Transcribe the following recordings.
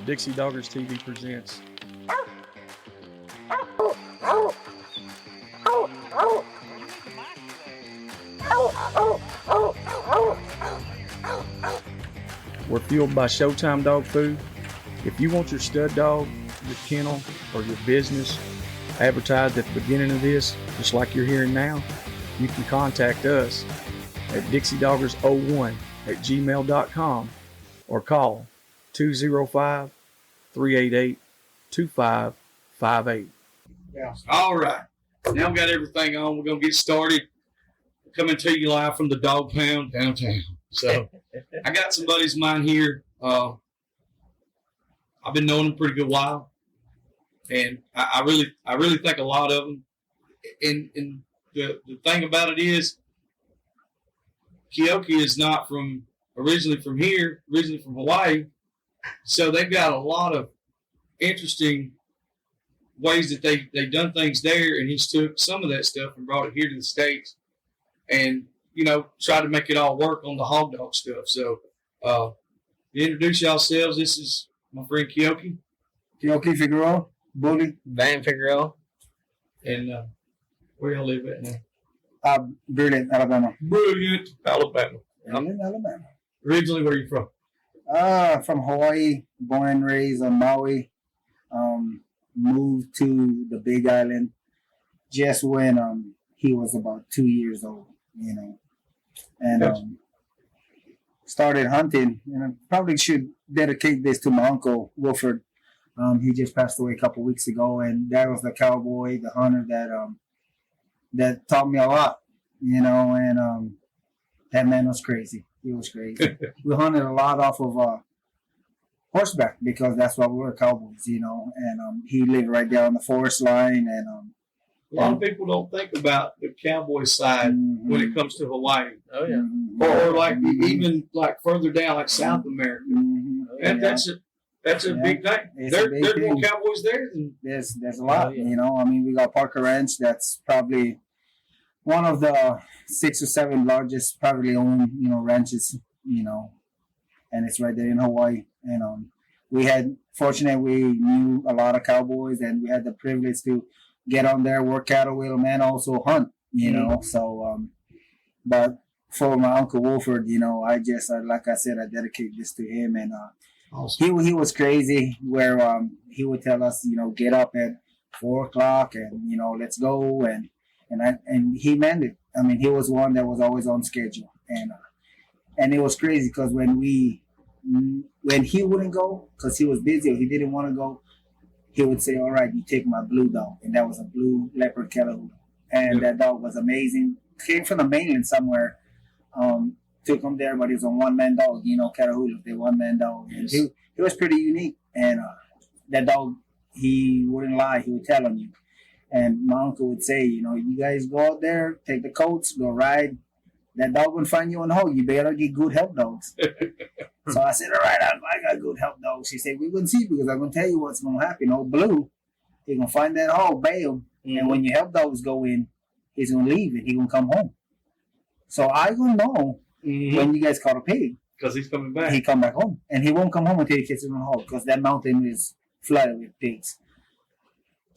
Dixie Doggers TV presents. We're fueled by Showtime dog food. If you want your stud dog, your kennel, or your business advertised at the beginning of this, just like you're hearing now, you can contact us at dixiedoggers01@gmail.com or call 205-388-2558. Yeah. All right. Now we got everything on. We're going to get started. Coming to you live from the dog pound downtown. So I got some buddies of mine here. I've been knowing them a pretty good while. And I really think a lot of them. And the thing about it is, Keoki is not originally from here, originally from Hawaii. So they've got a lot of interesting ways that they've done things there, and he's took some of that stuff and brought it here to the States and, tried to make it all work on the hog dog stuff. So introduce yourselves. This is my friend Keoki. Keoki Figgeroa, Bully. Vann Figgeroa. And where y'all live at now? Brilliant, Alabama. Brilliant, Alabama. Brilliant, Alabama. Originally, where are you from? From Hawaii, born and raised on Maui. Moved to the Big Island just when he was about 2 years old, and started hunting. And I probably should dedicate this to my uncle, Wilford. He just passed away a couple weeks ago, and that was the cowboy, the hunter that taught me a lot, and that man was crazy. He was crazy. We hunted a lot off of horseback because that's why we were cowboys, and he lived right there on the forest line. And a lot of people don't think about the cowboy side when it comes to Hawaii. Oh, yeah. Or like even like further down, like South America. And that's a big thing. There's more cowboys there than there's a lot. We got Parker Ranch. That's probably one of the 6 or 7 largest privately owned ranches. And it's right there in Hawaii. And we knew a lot of cowboys, and we had the privilege to get on there, work cattle with them, and also hunt. So but for my uncle Wolford, like I said, I dedicate this to him. And awesome. He was crazy where he would tell us, get up at 4 o'clock and let's go, and he meant it. I mean, he was one that was always on schedule, and it was crazy because when he wouldn't go because he was busy or he didn't want to go, he would say, "All right, you take my blue dog," and that was a blue leopard Keoki, and that dog was amazing. Came from the mainland somewhere. Took him there, but he was a one-man dog, Keoki, the one-man dog. And he was pretty unique, and that dog, he wouldn't lie. He would tell on you. And my uncle would say, you guys go out there, take the coats, go ride. That dog will find you on the hog. You better get good help dogs. So I said, all right, I got good help dogs. She said, we're going to see because I'm going to tell you what's going to happen. Old Blue, he's going to find that hog, bail. And when your help dogs go in, he's going to leave and he's going to come home. So I going to know when you guys caught a pig. Because he's coming back. He come back home. And he won't come home until he gets in the hog because that mountain is flooded with pigs.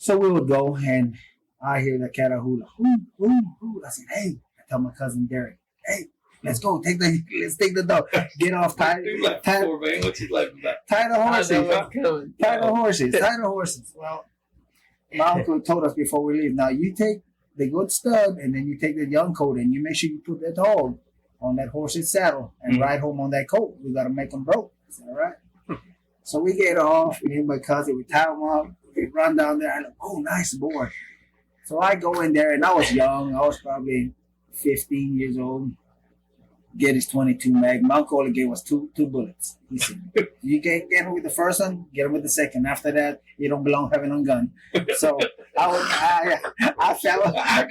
So we would go, and I hear the Keoki, I said, hey, I tell my cousin Derek, hey, let's go, let's take the dog, get off, tie the horses. Well, my uncle told us before we leave, now you take the good stud, and then you take the young coat, and you make sure you put that dog on that horse's saddle and ride home on that coat. We got to make them broke. I said, all right. So we get off, me and my cousin, we tie them up. We run down there. I look, oh, nice boy. So I go in there, and I was young. I was probably 15 years old. Get his 22 mag. My uncle only gave us two bullets. He said, you can't get him with the first one, get him with the second. After that, you don't belong having a gun. So I fell. I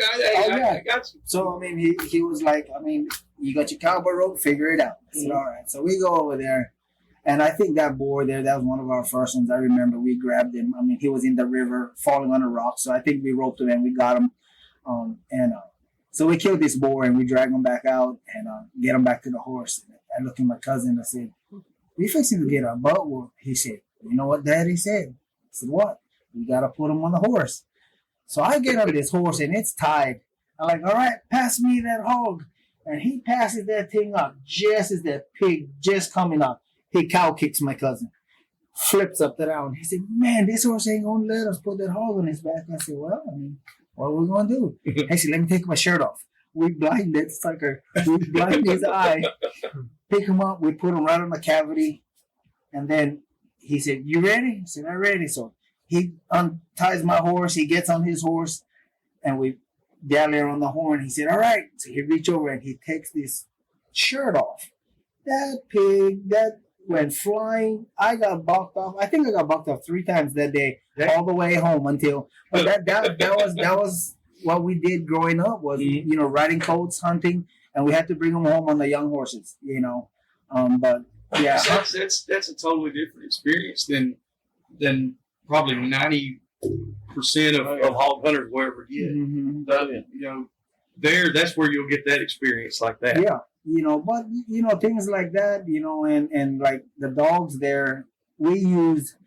got you. So, he was like, you got your cowboy rope, figure it out. I said, all right. So we go over there. And I think that boar there, that was one of our first ones. I remember we grabbed him. He was in the river falling on a rock. So I think we roped him and we got him. So we killed this boar and we dragged him back out and get him back to the horse. I looked at my cousin and I said, we fixing to get our butt whooped. He said, You know what Daddy said? I said, what? We got to put him on the horse. So I get on this horse and it's tied. I'm like, all right, pass me that hog. And he passes that thing up just as that pig just coming up. He cow kicks my cousin. Flips up the down. He said, man, this horse ain't going to let us put that hog on his back. I said, well, I mean, what are we going to do? He said, let me take my shirt off. We blind that sucker. We blind his eye. Pick him up. We put him right on the cavity. And then he said, you ready? I said, I'm ready. So he unties my horse. He gets on his horse. And we dally on the horn. He said, all right. So he reached over and he takes this shirt off. That pig, that went flying. I got bucked off. I think I got bucked off 3 times that day, all the way home until. But that was what we did growing up. Was riding coats, hunting, and we had to bring them home on the young horses. But yeah, that's a totally different experience than probably 90% of hog hunters will ever get. Mm-hmm. But that's where you'll get that experience like that. Yeah. But things like that, and like the dogs there, we use,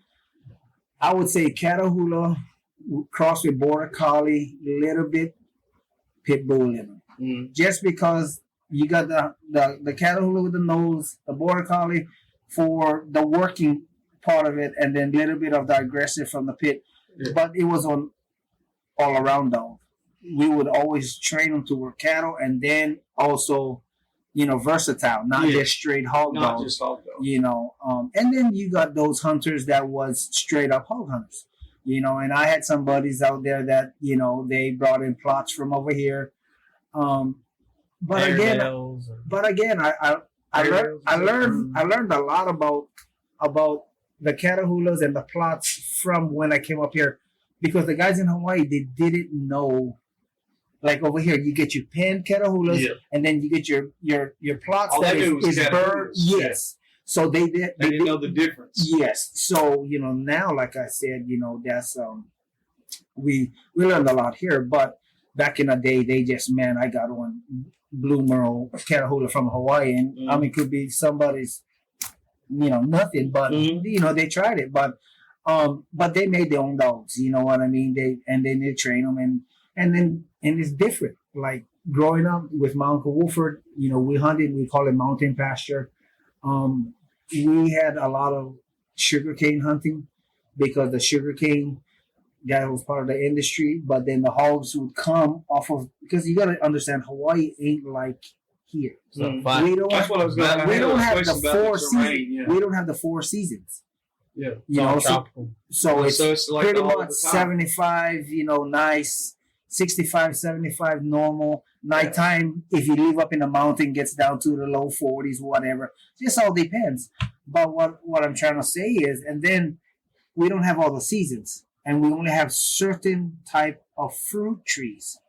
I would say, Catahoula crossed with Border Collie, a little bit Pit Bull in them. Mm. Just because you got the Catahoula with the nose, the Border Collie for the working part of it, and then a little bit of the aggressive from the pit. Yeah. But it was on all around dog. We would always train them to work cattle, and then also versatile, not just straight hog dogs. Not just hog dogs. And then you got those hunters that was straight up hog hunters. And I had some buddies out there that, they brought in plots from over here. But again, I learned a lot about the Catahoulas and the plots from when I came up here, because the guys in Hawaii, they didn't know. Like over here, you get your penned Catahoulas, and then you get your plots that is bird. Yes. So they didn't know the difference. Yes. So now, like I said, that's we learned a lot here. But back in the day, they just I got one Blue Merle Catahoula from Hawaii, and I mean, could be somebody's nothing, but they tried it, but they made their own dogs. You know what I mean? They train them and it's different. Like growing up with my Uncle Wolford, we hunted, we call it mountain pasture. We had a lot of sugarcane hunting because the sugarcane, that was part of the industry, but then the hogs would come off of, because you got to understand, Hawaii ain't like here. So we don't have the 4 seasons. We don't have the 4 seasons. Yeah. So it's like pretty much 75, nice. 65, 75 normal. Nighttime, if you live up in the mountain, gets down to the low 40s, whatever. Just all depends. But what I'm trying to say is, and then we don't have all the seasons, and we only have certain type of fruit trees.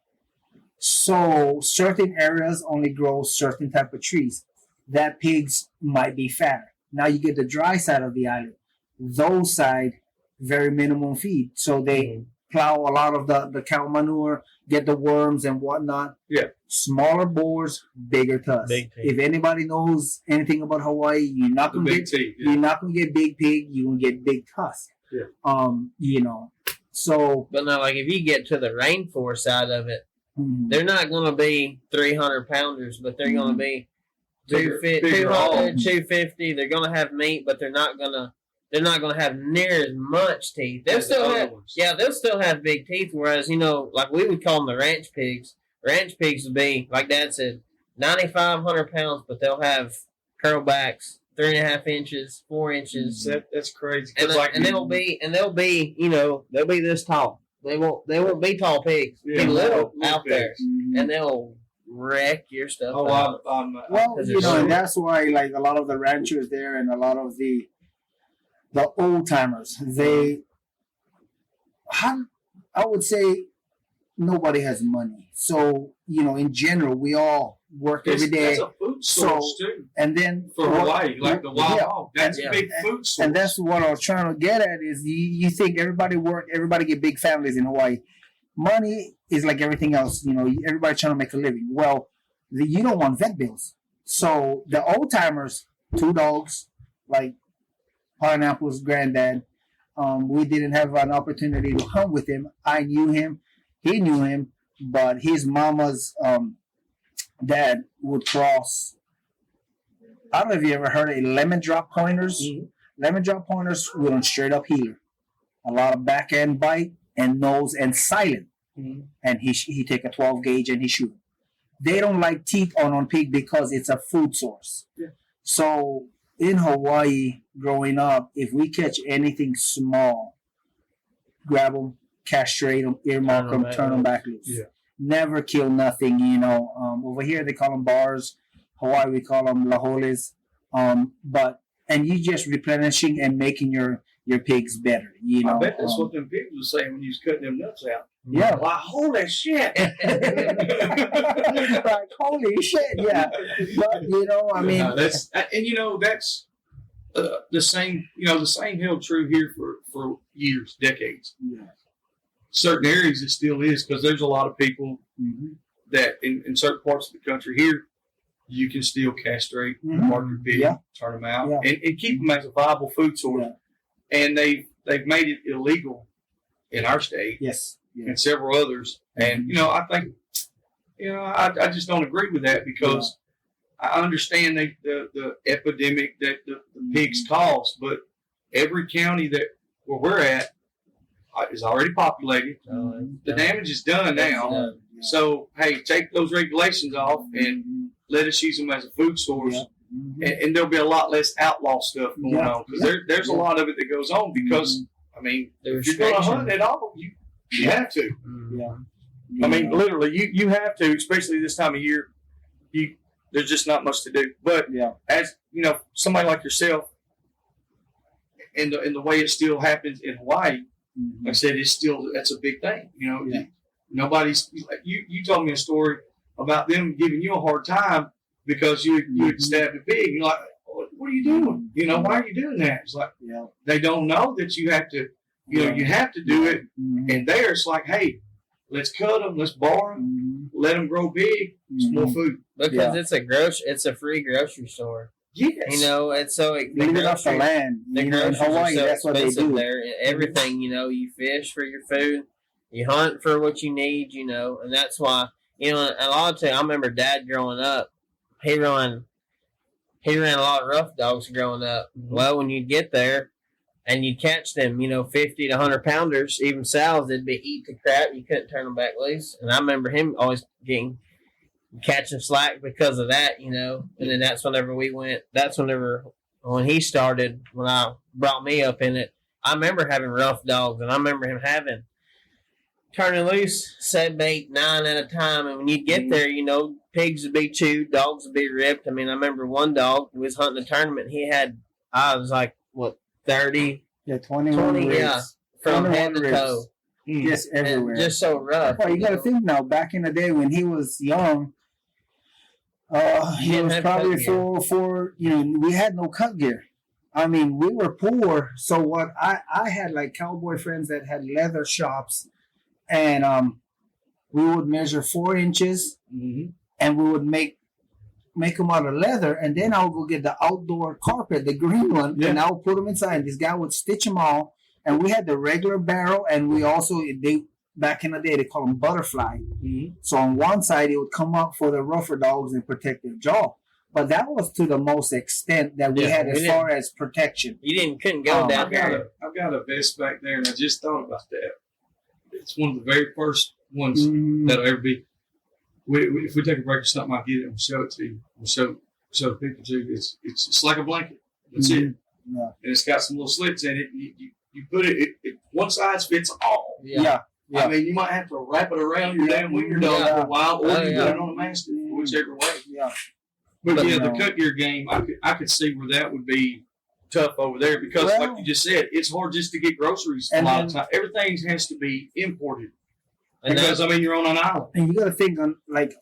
So certain areas only grow certain type of trees. That pigs might be fatter. Now you get the dry side of the island. Those side, very minimum feed. So they plow a lot of the cow manure, get the worms and whatnot. Yeah. Smaller boars, bigger tusks. If anybody knows anything about Hawaii, you're not gonna get big pig. You're gonna get big tusk. Yeah. So. But now, like if you get to the rainforest side of it, they're not gonna be 300 pounders, but they're gonna be 200, 250. They're gonna have meat, but they're not gonna have near as much teeth. They'll still have big teeth. Whereas, like we would call them the ranch pigs. Ranch pigs would be, like Dad said, 9,500 pounds, but they'll have curl backs, 3.5 inches, 4 inches. That's crazy. They'll be this tall. They won't be tall pigs. Be little out there, and they'll wreck your stuff. And that's why like a lot of the ranchers there and a lot of the old timers, I would say nobody has money. So, in general, we all work every day. That's a food source too. And then for Hawaii, like the wild hog, that's a big food source. And that's what I was trying to get at is you think everybody get big families in Hawaii. Money is like everything else, everybody trying to make a living. Well, you don't want vet bills. So the old timers, 2 dogs, like Pineapple's granddad. We didn't have an opportunity to hunt with him. I knew him, he knew him, but his mama's dad would cross. I don't know if you ever heard of lemon drop pointers. Mm-hmm. Lemon drop pointers with a straight up healer, a lot of back end bite and nose and silent. Mm-hmm. And he take a 12 gauge and he shoot. They don't like teeth on pig because it's a food source. Yeah. So in Hawaii, growing up, if we catch anything small, grab them, castrate them, earmark them, turn them back loose. Yeah. Never kill nothing, you know. Over here they call them bars. Hawaii we call them laholes. And you just replenishing and making your pigs better, you know. I bet that's what them pigs were saying when you was cutting them nuts out. Yeah. Like, holy shit. Like, holy shit, yeah. But, you know, I mean. That's the same, the same held true here for years, decades. Yeah. Certain areas it still is because there's a lot of people that in certain parts of the country here, you can still castrate, mark your pig, turn them out, and keep them as a viable food source. Yeah. And they've made it illegal in our state, and several others. And I think, I just don't agree with that because I understand the epidemic that the pigs cause, but every county where we're at is already populated. The damage is done now. So hey, take those regulations off and let us use them as a food source. And there'll be a lot less outlaw stuff going on because there's a lot of it that goes on because if you're going to hunt at all, you have to. I mean, literally, you have to, especially this time of year. There's just not much to do. But as somebody like yourself, and the way it still happens in Hawaii, like I said, that's a big thing. Nobody's. You told me a story about them giving you a hard time because you had stabbed a pig. You're like, what are you doing? Why are you doing that? It's like they don't know that you have to. You have to do it. And there, it's like, hey, let's cut them, let's bar them, let them grow big. It's more food because it's a free grocery store. Yes. It's so leave off the land. In Hawaii, that's what they do. There, everything. You fish for your food, you hunt for what you need. And that's why a lot of times I remember Dad growing up. He ran a lot of rough dogs growing up. Well, when you'd get there and you'd catch them, 50 to 100 pounders, even sows, they'd be eat the crap. You couldn't turn them back loose. And I remember him always catching slack because of that, And then that's whenever when he started, when I brought me up in it, I remember having rough dogs, and I remember him turning loose 7, 8, 9 at a time. And when you get there, pigs would be chewed, dogs would be ripped. I remember one dog was hunting a tournament. I was like, 30? Yeah, 20 ribs. From head to toe. Just everywhere. And just so rough. Well, you got to think now, back in the day when he was young, he was probably for we had no cut gear. We were poor. So what I had like cowboy friends that had leather shops, and we would measure 4 inches, and we would make them out of leather, and then I would go get the outdoor carpet, the green one, and I would put them inside. And this guy would stitch them all, and we had the regular barrel, and we also back in the day they call them butterfly. So on one side it would come up for the rougher dogs and protect their jaw, but that was to the most extent that we had as far as protection. You couldn't go down there. I've got a vest back there, and I just thought about that. It's one of the very first ones that'll ever be. If we take a break or something, I'll get it and show it to you. We'll show the people to you. It's like a blanket. That's it. Yeah. And it's got some little slits in it. You put it one size fits all. Yeah. You might have to wrap it around your damn wiener dog for a while, or you put it on a mastiff, whichever way. Yeah. But the cut gear game, I could see where that would be tough over there because, like you just said, it's hard just to get groceries a lot of times. Everything has to be imported. Because you're on an island, and you got to think on like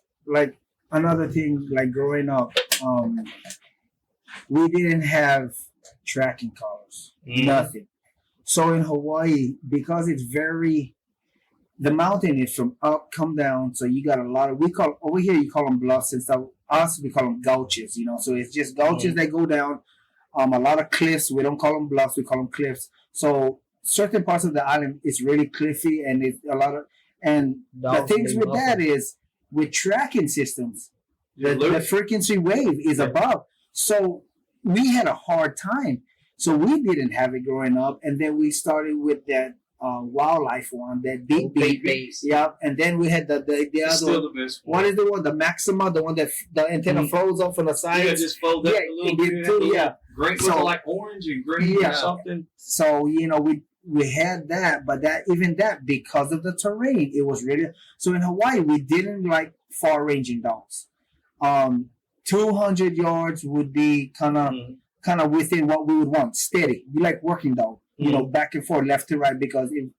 another thing. Like growing up, we didn't have tracking collars, nothing. So in Hawaii, because it's the mountain is from up, come down. So you got a lot of over here. You call them bluffs and stuff. Us, we call them gulches. So it's just gulches that go down. A lot of cliffs. We don't call them bluffs. We call them cliffs. So certain parts of the island is really cliffy, and it's a lot of. And the things with that is with tracking systems, the frequency wave is above. So we had a hard time. So we didn't have it growing up, and then we started with that wildlife one, that big beast. Yeah, and then we had the other. Still the best one. What is the one? The Maxima, the one that the antenna folds up from the sides. Yeah, just fold up a little bit. Too, yeah, great. So like orange and green or something. So we had that, but that because of the terrain, it was really. So in Hawaii, we didn't like far ranging dogs. 200 yards would be kind of within what we would want. Steady. We like working dog. Back and forth, left to right, because if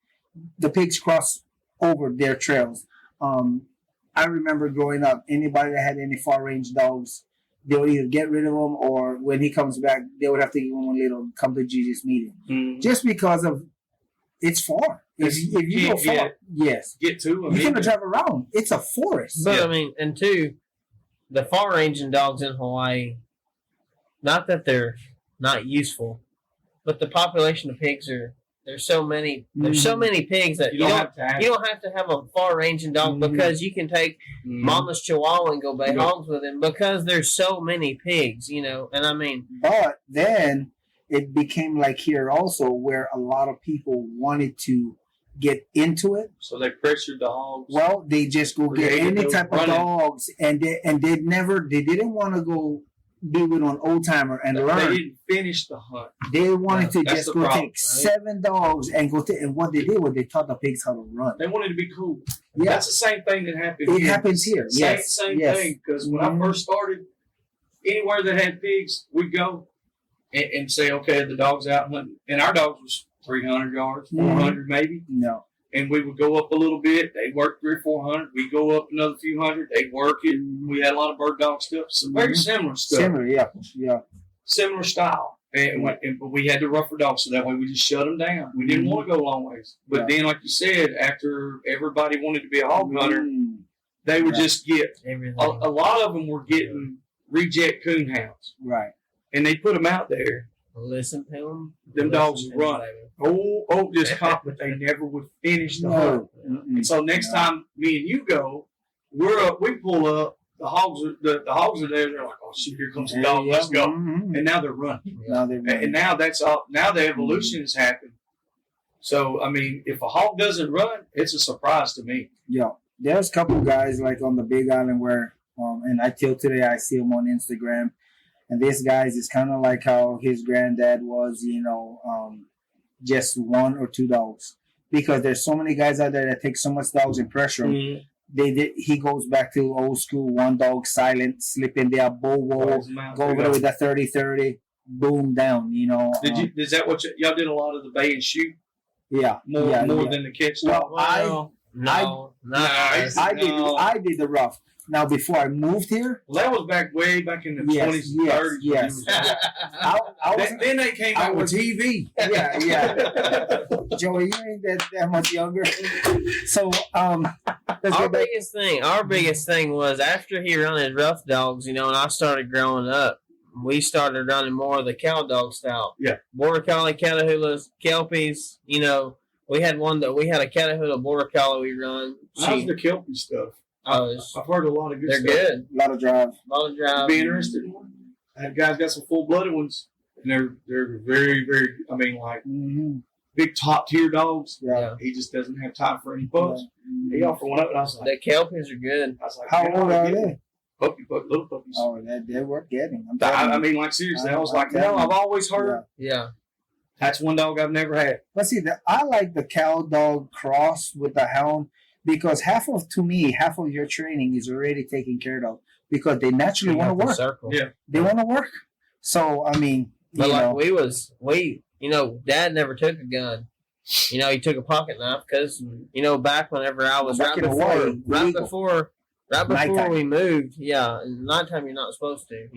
the pigs cross over their trails. I remember growing up, anybody that had any far range dogs, they would either get rid of them, or when he comes back, they would have to give him a little come to Jesus meeting. Just because of it's far. If you go far, yes. Get to them. You can't drive around. It's a forest. But I mean, and two, the far ranging dogs in Hawaii, not that they're not useful, but the population of pigs there's so many pigs that you don't have to have a far ranging dog because you can take Mama's Chihuahua and go bay hogs with him because there's so many pigs, and I mean. But then it became like here also where a lot of people wanted to get into it. So they pressured the hogs. Well, they just go get any type of dogs, and they didn't want to go be with an old timer and learn. They didn't finish the hunt. They wanted to just go take 7 dogs and go and what they did was they taught the pigs how to run. They wanted to be cool. Yeah. That's the same thing that happened It here. happens here. Same thing. Because when I first started, anywhere that had pigs, we'd go and say, okay, the dog's out hunting. And our dogs was 300 yards, 400 maybe. No. And we would go up a little bit. They'd work 300 or 400. We'd go up another few hundred. They'd work it. We had a lot of bird dog stuff. So very similar stuff. Similar, yeah. Similar style. But we had the rougher dogs, so that way we just shut them down. We didn't want to go long ways. But then, like you said, after everybody wanted to be a hog hunter, they would just get, a lot of them were getting reject coon hounds. Right. And they put them out there. Listen to them. Them dogs would run. Just caught, but they never would finish the hunt. And so next time me and you go, we pull up. The hogs are there. They're like, oh shit, here comes the dog. Let's go. And now they're running. And now that's all. Now the evolution has happened. So I mean, if a hog doesn't run, it's a surprise to me. Yeah, there's a couple guys like on the Big Island where, and till today I see them on Instagram. And this guy's is kind of like how his granddad was, just 1 or 2 dogs. Because there's so many guys out there that take so much dogs and pressure them. He goes back to old school, 1 dog, silent, slip in there, go over there with the 30-30, boom, down, Is that what y'all did a lot of the bait and shoot? Yeah. More than the catch dog? Well, I did the rough. Now, before I moved here... Well, that was way back in the 20s and 30s. Yes. Then they came out with TV. Yeah. Joey, you ain't that much younger. So, our biggest thing was after he run his rough dogs, and I started growing up, we started running more of the cow dog style. Yeah. Border Collie, Catahoulas, Kelpies, we had a Catahoula Border Collie we run. How's the Kelpie stuff? I've heard a lot of good stuff. They're good. A lot of drive. Be interested in one? I have guys got some full-blooded ones, and they're very, very, big top-tier dogs. Yeah. He just doesn't have time for any pups. Yeah. He offered one up, and I was like... The Kelpies are good. I was like, how old are they? Little puppies. Oh, they're worth getting. Seriously, I was like, I've always heard. Yeah. That's one dog I've never had. But see, I like the cow dog cross with the hound because half of your training is already taken care of because they naturally want to work. Circle. Yeah. They want to work. So, I mean, Dad never took a gun. He took a pocket knife because, back whenever I was right before we moved, nighttime you're not supposed to,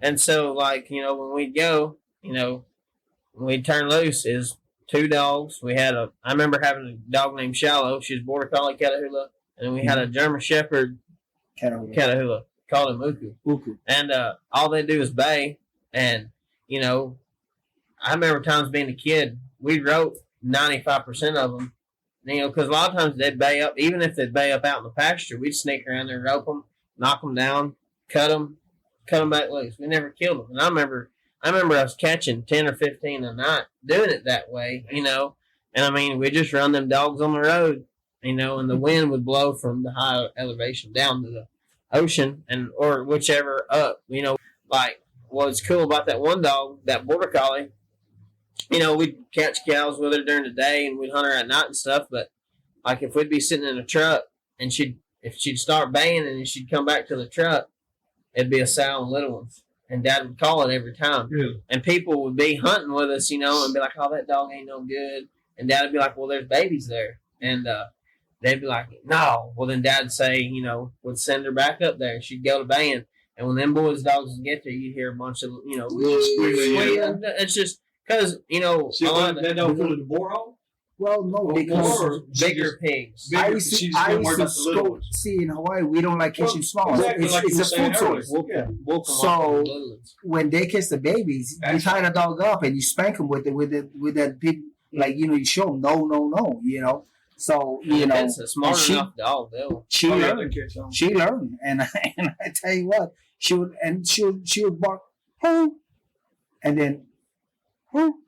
And so, when we'd go, when we'd turn loose is 2 dogs. I remember having a dog named Shallow. She was Border Collie Catahoula. And then we had a German Shepherd Catahoula. Called him Uku. And all they do is bay. And you know, I remember times being a kid, we wrote 95% of them, you know, because a lot of times they'd bay up, even if they'd bay up out in the pasture, we'd sneak around there, rope them, knock them down, cut them back loose. We never killed them. And I remember us catching 10 or 15 a night, doing it that way, you know. And I mean, we just run them dogs on the road, you know, and the wind would blow from the high elevation down to the ocean or whichever up, you know. Like, what's cool about that one dog, that border collie, you know, we'd catch cows with her during the day and we'd hunt her at night and stuff. But like, if we'd be sitting in a truck and if she'd start baying and she'd come back to the truck, it'd be a sow and little ones. And Dad would call it every time. Really? And people would be hunting with us, you know, and be like, oh, that dog ain't no good. And Dad would be like, well, there's babies there. And they'd be like, no. Well, then Dad would say, you know, would send her back up there. And she'd go to baying. And when them boys' dogs would get there, you'd hear a bunch of, you know, squealing. It's just because, you know, See, that dog wanted the boar home? Well, no, Or because bigger pigs. I used to go, see, in Hawaii, we don't like catching small. Exactly It's, like you were it's a saying food source. earlier. So when they catch the babies, you tie the dog up and you spank them with that big, like, you know, you show them no, you know. So you know, it's a smart enough dog, though. She learned, and I tell you what, she would bark, who, and then who,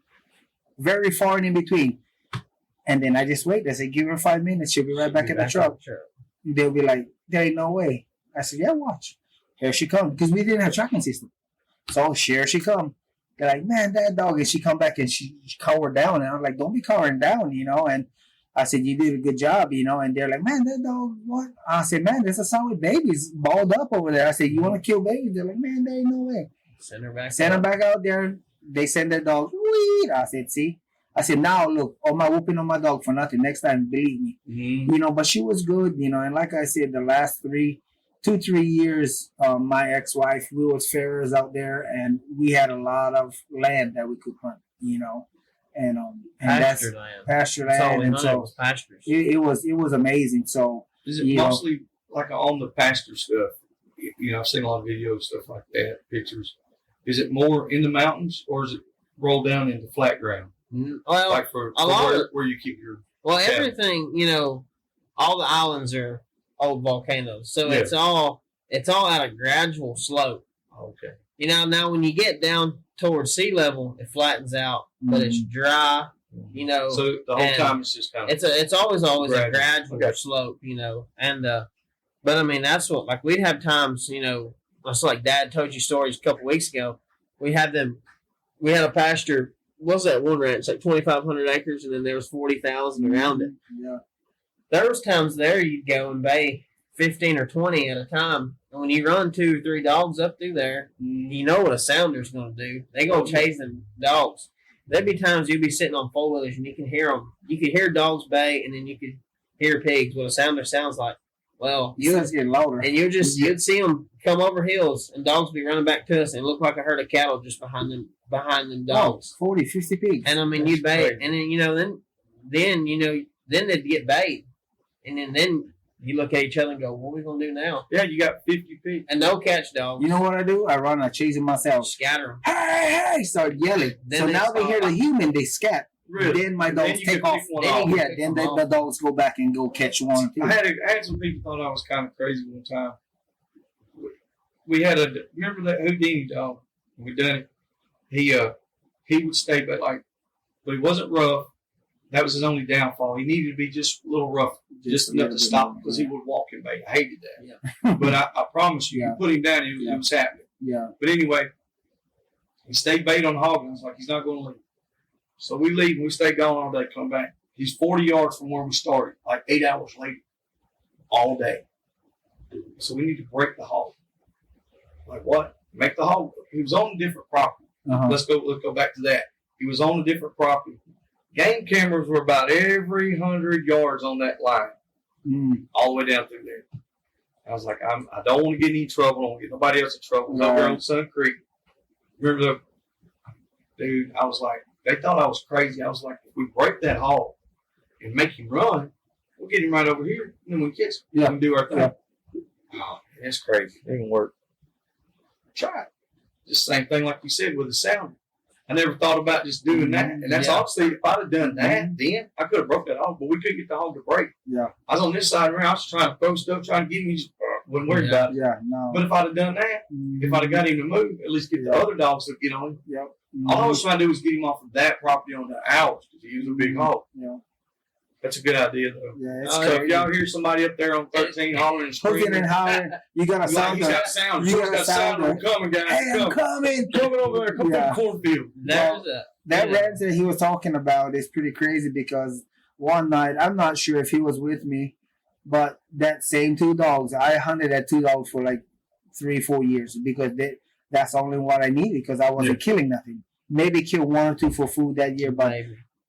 very far and in between. And then I just wait. I said, give her 5 minutes. She'll be right back in the truck. They'll be like, there ain't no way. I said, yeah, watch. Here she comes. Because we didn't have tracking system. So here she comes. They're like, man, that dog. And she come back and she cowered down. And I'm like, don't be cowering down, you know. And I said, you did a good job, you know. And they're like, man, that dog, what? I said, man, there's a solid babies balled up over there. I said, you want to kill babies? They're like, man, there ain't no way. Send her back. Send her back out there. They send their dog. Wee! I said, see? I said, now look, all my whooping on my dog for nothing. Next time, believe me. Mm-hmm. You know, but she was good, you know. And like I said, the last 3 years, my ex-wife, we was farriers out there, and we had a lot of land that we could hunt, you know. And pasture land. And so pastures. it was amazing. So is it mostly like on the pasture stuff? You know, I've seen a lot of videos, stuff like that, pictures. Is it more in the mountains, or is it rolled down into flat ground? Well, like for where you keep your everything, you know, all the islands are old volcanoes, so it's all at a gradual slope. Okay. You know, now when you get down towards sea level, it flattens out, but it's dry. You know, so the whole time it's just kind of it's always a gradual slope. You know, and but I mean that's what, like, we'd have times, you know, it's like Dad told you stories a couple weeks ago. We had a pasture. What's that one ranch? Like 2,500 acres, and then there was 40,000 around it. Yeah. There was times there you'd go and bay 15 or 20 at a time. And when you run 2 or 3 dogs up through there, you know what a sounder's going to do. They're going to chase them dogs. There'd be times you'd be sitting on four-wheelers and you can hear them. You could hear dogs bay, and then you could hear pigs. What a sounder sounds like. Well, it's getting louder. And you'd see them come over hills, and dogs be running back to us, and it looked like a herd of cattle just behind them dogs. 40, 50 pigs. And I mean, you'd bait, and then, you know, then they'd get bait, and then you look at each other and go, what are we going to do now? Yeah, you got 50 pigs. And no catch dogs. You know what I do? I run, I chase them myself. Scatter them. Hey, start yelling. Then so now they hear the human, they scat. Really? Then my dogs take off. Then the dogs go back and go catch one. Too. I had some people thought I was kind of crazy one time. We had remember that Houdini dog? We done it. He would stay, but he wasn't rough. That was his only downfall. He needed to be just a little rough, just enough to stop, because he would walk and bait. I hated that. Yeah. But I promise you, you put him down, it was happening. Yeah. But anyway, he stayed bait on the hog, and I was like, he's not going to leave. So we leave, and we stay gone all day, come back. He's 40 yards from where we started, like 8 hours later, all day. So we need to break the hog. Like what? Make the hog. He was on a different property. Uh-huh. Let's go back to that. He was on a different property. Game cameras were about every 100 yards on that line, all the way down through there. I was like, I don't want to get any trouble. I don't want to get nobody else in trouble. Right. Over there on Sun Creek. Remember dude, I was like, they thought I was crazy. I was like, if we break that hog and make him run, we'll get him right over here. And then we catch him. We can do our thing. Yeah. Oh, that's crazy. It can work. Try it. Just same thing like you said with the sound. I never thought about just doing that. And that's obviously, if I'd have done that, then I could have broke that hog, but we couldn't get the hog to break. Yeah. I was on this side around, I was trying to throw stuff, trying to get him, wasn't worried about it. Yeah, no. But if I'd have done that, if I'd have got him to move, at least get the other dogs to get on him. Yep. All I was trying to do was get him off of that property on the ours, because he was a big hog. Yeah. That's a good idea, though. Yeah, it's So if y'all hear somebody up there on 13 hollering and hooking screaming, and hollering, you got to like sound he's got sound. You He's gotta got sound. sound We're coming, guys. Hey, I'm coming. Coming over there. Come to the cornfield. That ranch that he was talking about is pretty crazy because one night, I'm not sure if he was with me, but that same two dogs, I hunted that two dogs for like 3-4 years because that's only what I needed because I wasn't killing nothing. Maybe kill 1 or 2 for food that year, but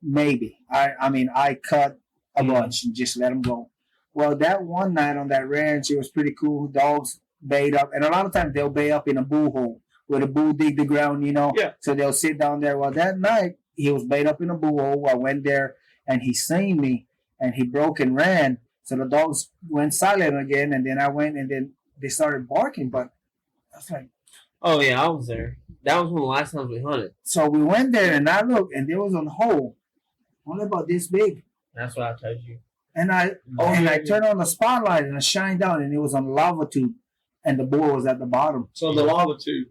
maybe. I mean, I cut a bunch and just let them go. Well, that one night on that ranch, it was pretty cool. Dogs bayed up, and a lot of times they'll bay up in a bull hole where the bull dig the ground, you know. Yeah. So they'll sit down there. Well, that night he was bayed up in a bull hole. I went there, and he seen me, and he broke and ran. So the dogs went silent again, and then I went, and then they started barking. But I was like, oh yeah, I was there. That was one of the last times we hunted. so we went there, and I looked, and there was a hole, only about this big. That's what I told you. And I turned on the spotlight and I shined down and it was on lava tube and the boar was at the bottom. So the lava tube,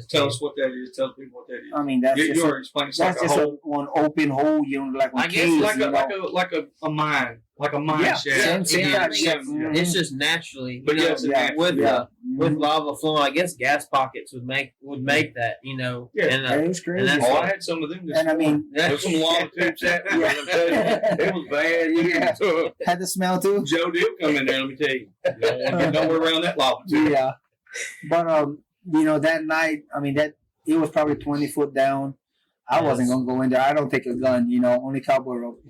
tell us what that is. Tell people what that is. I mean, that's you already explained. It's that's like just a hole. one open hole, you know, like I guess like a mine. Like a mine shaft. Same Yeah, type it's, shaft. it's just naturally, But you know, yes, it's with lava flowing. I guess gas pockets would make that, you know. Yeah. And, It was crazy. and Oh, I had some of them. And I mean, There's some lava tubes at me. It was bad. Yeah. Had the smell too. Joe Dill come in there. Let me tell you. You don't want to get nowhere around that lava tube. Yeah. But you know, that night, I mean, that it was probably 20 foot down. I wasn't gonna go in there. I don't take a gun, you know, only cowboy rope.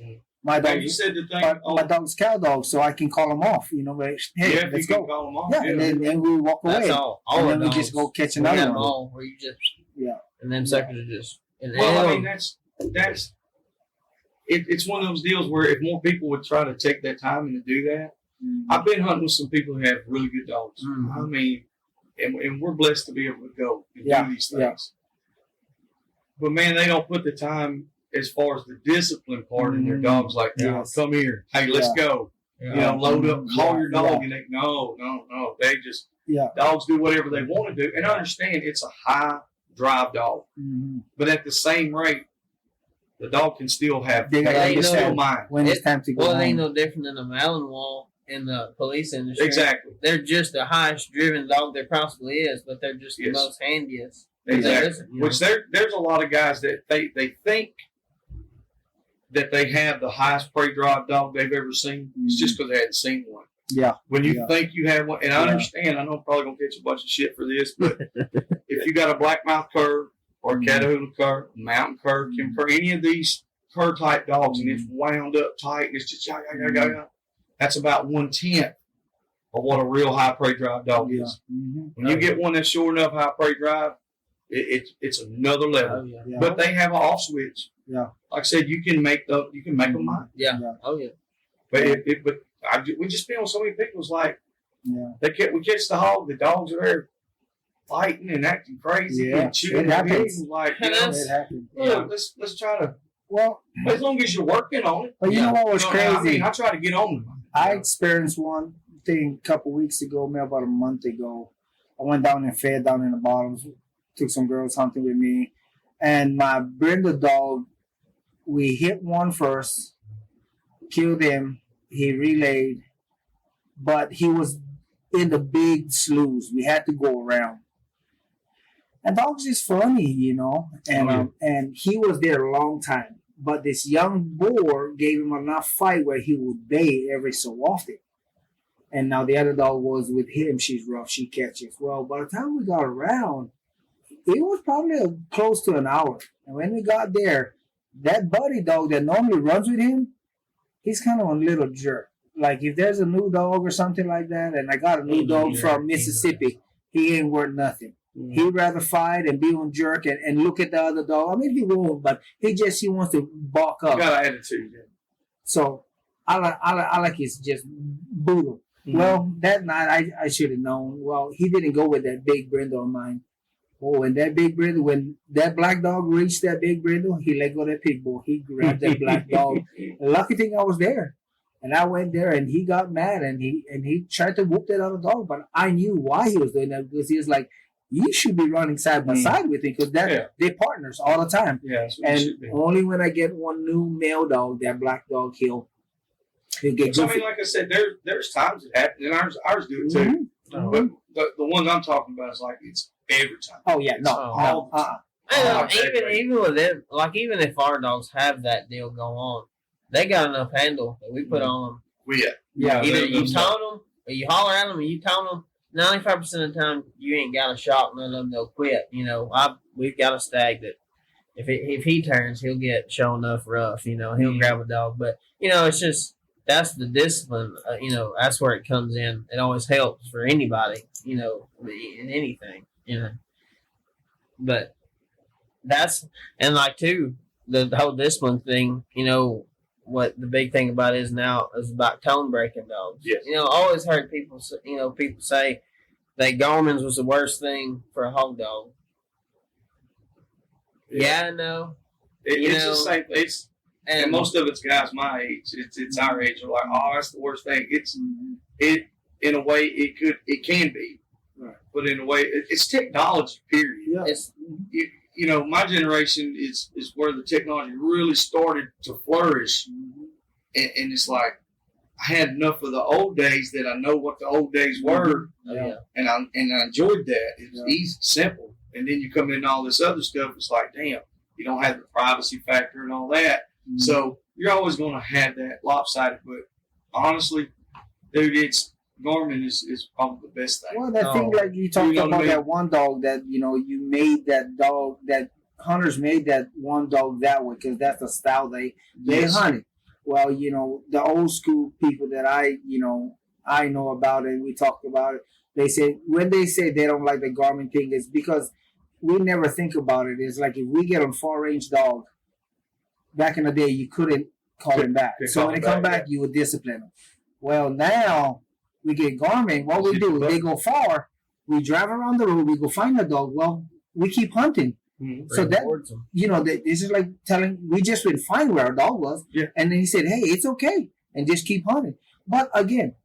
My Now, dog, you said the thing. my dog's cow dog, so I can call them off. You know, but hey, Yeah, if let's you can go. call them off. Yeah, and then we walk away. that's all. And then the we just dogs. go catch We had another them one. all where you just and them suckers are just. And Well, I mean, that's it's one of those deals where if more people would try to take that time and to do that, I've been hunting with some people who have really good dogs. I mean, and we're blessed to be able to go and do these things. Yeah. But man, they don't put the time as far as the discipline part in their dogs. Like, come here, hey, let's go. You know, load up, call your dog, and they no. They just dogs do whatever they want to do, and I understand it's a high drive dog, but at the same rate, the dog can still have They gotta still understand mind. when it's time to go. Well, it ain't home. no different than a Malinois in the police industry. Exactly. They're just the highest driven dog there possibly is, but they're just the Yes. most handiest. Exactly. Listen, you know. Which there's a lot of guys that they think that they have the highest prey drive dog they've ever seen. It's just because they hadn't seen one. Yeah. When you think you have one, and I understand, I know I'm probably gonna catch a bunch of shit for this, but if you got a blackmouth cur or a Catahoula cur, mountain cur, Kim cur, any of these cur type dogs, and it's wound up tight, and it's just that's about 1/10 of what a real high prey drive dog is. When you get one that's sure enough high prey drive, it's another level. Oh, yeah. Yeah. But they have an off switch. Yeah. Like I said, you can make them mine. Yeah. Yeah. Oh yeah. But we just been on so many people's like Yeah. we catch the hog, the dogs are there fighting and acting crazy Yeah, and chewing it happens. and like And that's- It happened. look, let's try to Well, as long as you're working on it. but you know what was I crazy? mean, I try to get on them. I experienced one thing a couple weeks ago, maybe about a month ago. I went down and fed down in the bottoms, took some girls hunting with me, and my Brenda dog, we hit one first, killed him, he relayed, but he was in the big sloughs. We had to go around. And dogs is funny, you know, and and he was there a long time. But this young boar gave him enough fight where he would bay every so often. And now the other dog was with him. She's rough. She catches. Well, by the time we got around, it was probably close to an hour. And when we got there, that buddy dog that normally runs with him, he's kind of a little jerk. Like if there's a new dog or something like that, and I got a new dog from Mississippi, he ain't worth nothing. He'd rather fight and be on jerk and look at the other dog. I mean, he won't, but he wants to balk up. Got an attitude. So I like his just brutal. Well, that night I should have known. Well, he didn't go with that big Brenda of mine. Oh, and that big brindle, when that black dog reached that big brindle, he let go of that pig bull. He grabbed that black dog. The lucky thing I was there. And I went there and he got mad and he tried to whoop that other dog, but I knew why he was doing that because he was like, you should be running side by side with him because they're partners all the time. Yeah, and only when I get one new male dog, that black dog, he'll get so, I mean, like I said, there's times it happens, and ours do it too. Mm-hmm. But the ones I'm talking about is like it's every time. Oh yeah, Even with them, like even if our dogs have that deal go on, they got enough handle that we put on them. Either you taunt them or you holler at them and you taunt them. 95% of the time, you ain't got a shot. None of them they'll quit. You know, we've got a stag that if he turns, he'll get show enough rough. You know, he'll grab a dog. But you know, it's just that's the discipline. You know, that's where it comes in. It always helps for anybody. You know, in anything. You know, but that's and like too the whole discipline thing. You know. What the big thing about it is now is about tone breaking dogs. Yes. You know, I always heard people say that Garmin's was the worst thing for a hog dog. Yeah, I know. It's the same. And most of it's guys my age. It's our age. Are like, oh, that's the worst thing. It in a way it can be, right. But in a way it's technology. Period. Yeah. It's you know, my generation is where the technology really started to flourish. And it's like, I had enough of the old days that I know what the old days were. And I enjoyed that. It was easy, simple. And then you come in all this other stuff, it's like, damn, you don't have the privacy factor and all that. Mm-hmm. So you're always going to have that lopsided. But honestly, dude, Garmin is probably the best thing. Well, that thing like you talked about that one dog that, you know, you made that dog, that hunters made that one dog that way because that's the style they hunted. Well, you know, the old school people that I know about it, we talked about it, they say, when they say they don't like the Garmin thing, it's because we never think about it. It's like if we get a 4-range dog, back in the day, you couldn't call him back. So when they come back, you would discipline them. Well, now we get Garmin. What we do, they go far. We drive around the road. We go find the dog. Well, we keep hunting. Mm-hmm. So that, you know, this is like telling, we just went find where our dog was. Yeah. And then he said, hey, it's okay. And just keep hunting. But again,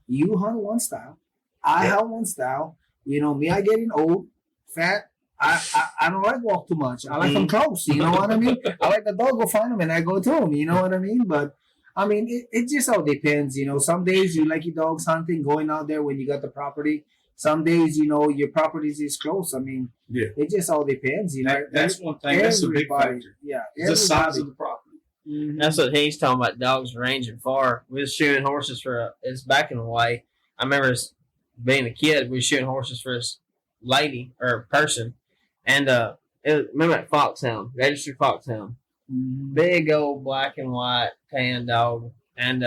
you hunt one style. I hunt one style. You know, me, I getting old, fat. I don't like walk too much. I like them close. You know what I mean? I like the dog, go find them, and I go to them. You know what I mean? But I mean, it just all depends. You know, some days you like your dogs hunting, going out there when you got the property. Some days, you know, your property is close. I mean, it just all depends. You know, that's one thing. That's a big factor. Yeah, the size of the property. Mm-hmm. That's what he's talking about. Dogs ranging far. We was shooting horses it's back in Hawaii. I remember being a kid. We was shooting horses for this lady or person, and remember that foxhound, registered foxhound, big old black and white tan dog, and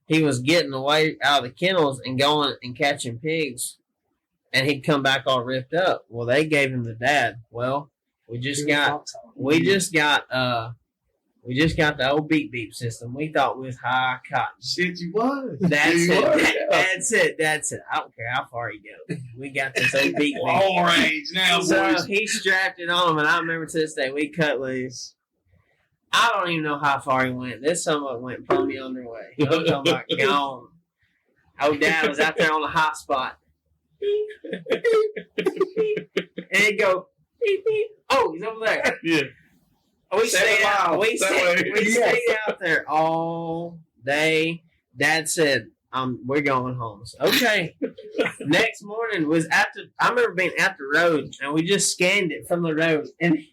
he was getting away out of the kennels and going and catching pigs. And he'd come back all ripped up. Well, they gave him the dad. Well, we just got the old beep beep system. We thought we was high cotton. Shit, you was. That's it. I don't care how far he goes. We got this old beep beep. All range now, so boys. He strapped it on him, and I remember to this day we cut loose. I don't even know how far he went. This somewhat went pony underway. I'm talking about gone. Old dad was out there on the hot spot. And he'd go beep beep. Oh, he's over there. Yeah. We stayed out there all day. Dad said, we're going home. So, okay. Next morning was I remember being at the road and we just scanned it from the road and beep,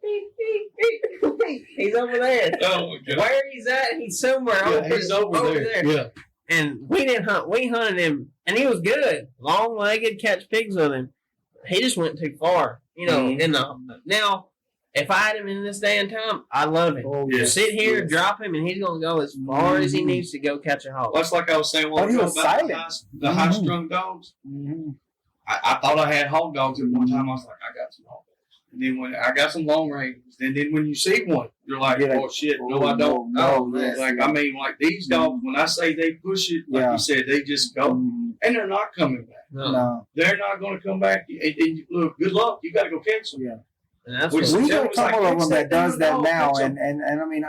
beep, beep, beep, beep. He's over there. Oh my God. Where he's at, he's somewhere he's over there. Yeah. And we didn't hunt. We hunted him, and he was good. Long-legged, catch pigs with him. He just went too far. You know, now, if I had him in this day and time, I love him. Oh, yes. Sit here, drop him, and he's going to go as far as he needs to go catch a hog. That's like I was saying about the high-strung dogs. Mm-hmm. I thought I had hog dogs at one time. I was like, I got some hog dogs. And then when I got some long ranges, and then when you see one, you're like, Yeah. oh shit, no, I don't. No, yes, like, yeah. I mean, like these dogs, when I say they push it, like you said, they just go. Mhm. And they're not coming back. No. They're not going to come back. And look, good luck. You got to go catch them. Yeah. And that's Which what We got a was like, couple of them fix that does that dog, now, fix 'em. and I mean,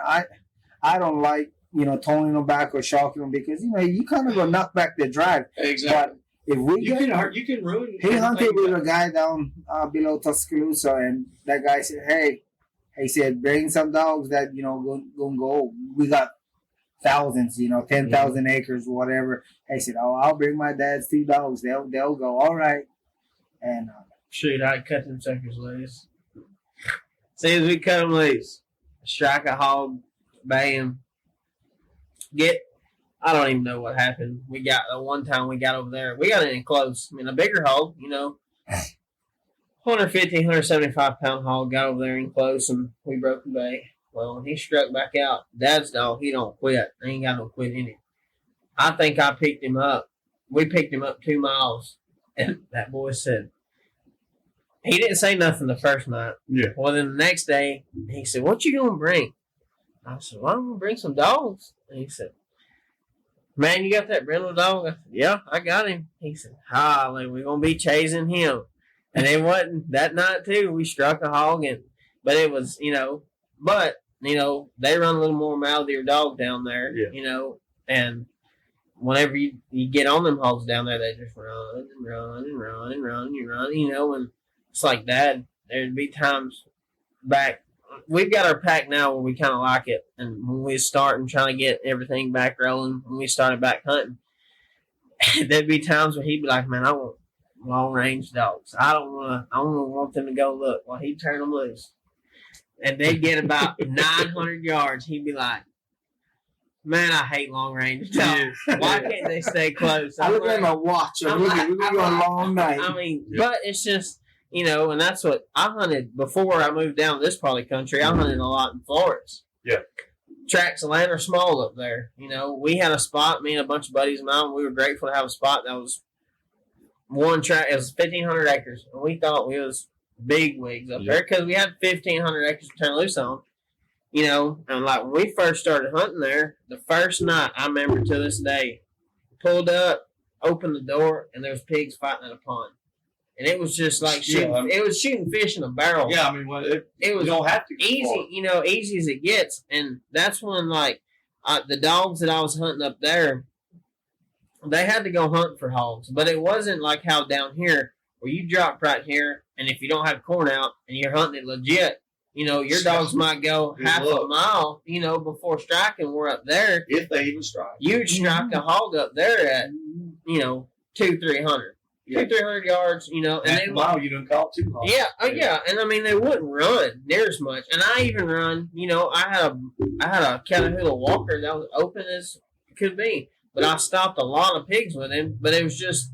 I don't like, you know, toning them back or shocking them because, you know, you kind of go knock back the drive. Exactly. If we You get, can hurt. You can ruin. he hunted everything. with a guy down below Tuscaloosa, and that guy said, "Hey," he said, "bring some dogs that, you know, gonna go. We got thousands, you know, 10,000 acres, whatever." He said, "Oh, I'll bring my dad's 2 dogs. They'll go. All right." And shoot, I'd cut them suckers loose. As soon as we cut them loose, strike a hog, bam. I don't even know what happened. We got the one time we got over there, we got it in close. I mean, a bigger hog, you know, 150, 175 pound hog got over there in close, and we broke the bay. Well, when he struck back out, Dad's dog, he don't quit. He ain't got no quit in him. I think I picked him up. We picked him up 2 miles, and that boy said, he didn't say nothing the first night. Yeah. Well, then the next day, he said, "What you gonna bring?" I said, "Well, I'm gonna bring some dogs." And he said, "Man, you got that brindle dog?" I said, "Yeah, I got him." He said, like, we're gonna be chasing him. And it wasn't that night too. We struck a hog, but it was, you know, they run a little more mouthier dog down there, you know, and whenever you get on them hogs down there, they just run and run and run and run and run, you know, and it's like that. There'd be times back. We've got our pack now where we kind of like it, and when we start and trying to get everything back rolling, when we started back hunting, there'd be times where he'd be like, "Man, I want long range dogs. I don't want them to go look." Well, he'd turn them loose, and they'd get about 900 yards. He'd be like, "Man, I hate long range dogs. Why can't they stay close?" I look at my watch. We're gonna go a long night. I mean, but it's just, you know, and that's what I hunted before I moved down this part of the country. I hunted a lot in Florence. Yeah. Tracts of land are small up there. You know, we had a spot, me and a bunch of buddies of mine, we were grateful to have a spot that was one tract. It was 1,500 acres. And we thought we was big wigs up there because we had 1,500 acres to turn loose on. You know, and like when we first started hunting there, the first night, I remember to this day, pulled up, opened the door, and there was pigs fighting in a pond. And it was just like shooting. It was shooting fish in a barrel. Yeah, I mean, it was you don't have to go easy, far. you know, easy as it gets. And that's when, like, the dogs that I was hunting up there, they had to go hunt for hogs. But it wasn't like how down here, where you drop right here, and if you don't have corn out and you're hunting it legit, you know, your dogs might go half a mile, you know, before striking. We're up there. If they even strike. You'd strike a hog up there at, you know, 200-300. 200-300 yards, you know, and half a mile, you done caught 2 hogs. Yeah, and I mean they wouldn't run near as much. And I even run, you know, I had a Catahoula Walker that was open as it could be, but I stopped a lot of pigs with him. But it was just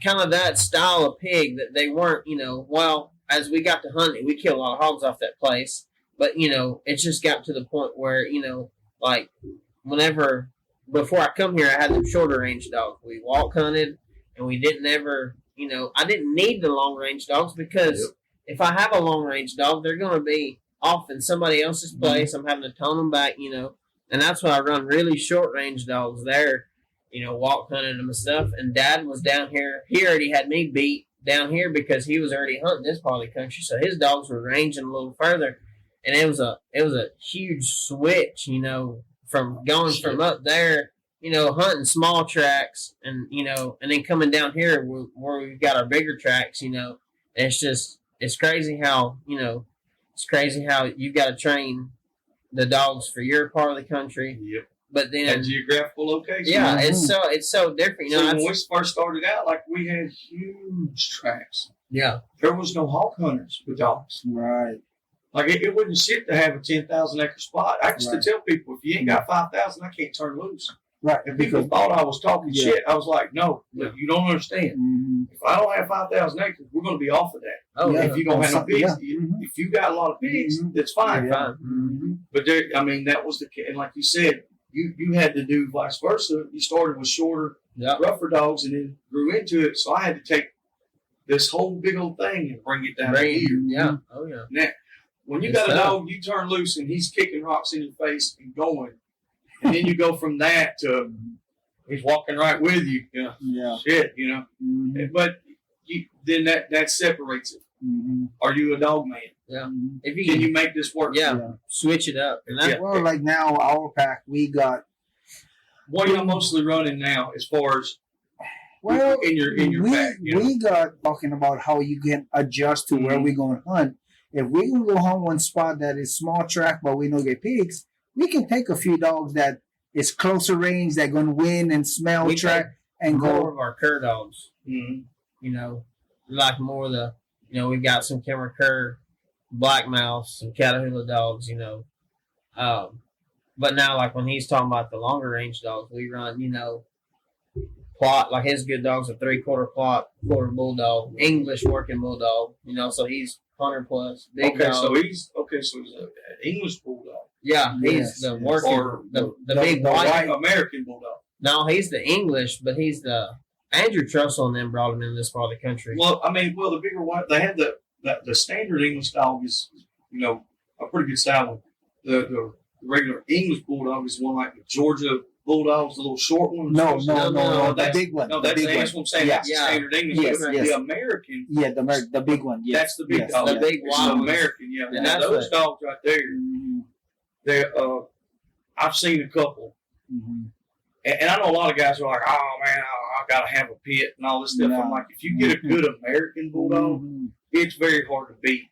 kind of that style of pig that they weren't, you know. Well, as we got to hunting, we killed a lot of hogs off that place, but you know, it just got to the point where, you know, like whenever before I come here, I had them shorter range dogs. We walk hunted. And we didn't ever, you know, I didn't need the long range dogs because if I have a long range dog, they're going to be off in somebody else's place. I'm having to tone them back, you know, and that's why I run really short range dogs there, you know, walk hunting them and stuff. And Dad was down here. He already had me beat down here because he was already hunting this part of the country. So his dogs were ranging a little further. And it was a huge switch, you know, from going from up there, you know, hunting small tracks and, you know, and then coming down here where we've got our bigger tracks, you know, and it's crazy how, you know, you've got to train the dogs for your part of the country. Yep. But then that geographical location. Yeah, it's so different. You know, when we first started out, like we had huge tracks. Yeah. There was no hawk hunters with dogs. Right. Like it wouldn't shit to have a 10,000 acre spot. I used to tell people, if you ain't got 5,000, I can't turn loose. Right. And people thought I was talking shit. I was like, no, look, you don't understand. Mm-hmm. If I don't have 5,000 acres, we're going to be off of that. Oh, If you don't have no pigs, Mm-hmm. if you got a lot of pigs, that's fine. Mm-hmm. But there, I mean, that was and like you said, you had to do vice versa. You started with shorter, rougher dogs, and then grew into it. So I had to take this whole big old thing and bring it down Bring it, here. yeah. Oh yeah. Now, when you It's got a tough. dog, you turn loose and he's kicking rocks in your face and going, and then you go from that to he's walking right with you. You know, Yeah. shit, you know. Mhm. But then that separates it. Mhm. Are you a dog man? Yeah. Mhm. If you Can can, you make this work? yeah, switch it up. And that's Yeah. Well, like now, our pack, we got What are you mostly running now as far as well. in your we pack? You know? we got talking about how you can adjust to where Mhm. we going to hunt. If we gonna go hunt one spot that is small track, but we don't get pigs, we can take a few dogs that is closer range that gonna win and smell We track and more go. of our cur dogs. Mhm. You know, like more of the. You know, we've got some Kimmer cur, black mouse, some Catahoula dogs. You know, but now like when he's talking about the longer range dogs, we run. You know, plot like his good dog's a 3/4 plot, quarter bulldog, English working bulldog. You know, so he's 100 plus big Okay, dog. so he's an English bulldog Yeah, he's Yes, the yes. working, Or the the- big the white. white American bulldog. No, he's the English, but he's the Andrew Trussell and them brought him in this part of the country. Well, I mean, the bigger white they had the standard English dog is a pretty good style one. The regular English bulldog is one like the Georgia bulldogs, the little short one. No, No, the that's- big one. No, the that's big what I'm saying. Yeah. That's the standard English. Yes, but yes. The American, Yeah, the big one. Yes. that's the big Yes, dog. The yeah. big It's wild the ones. American, yeah. And Now, that's those what- dogs right there, Mhm. they I've seen a couple, Mhm. and I know a lot of guys are like, "Oh man, I gotta have a pit and all this stuff." No. I'm like, if you get a good American bulldog, Mhm. it's very hard to beat.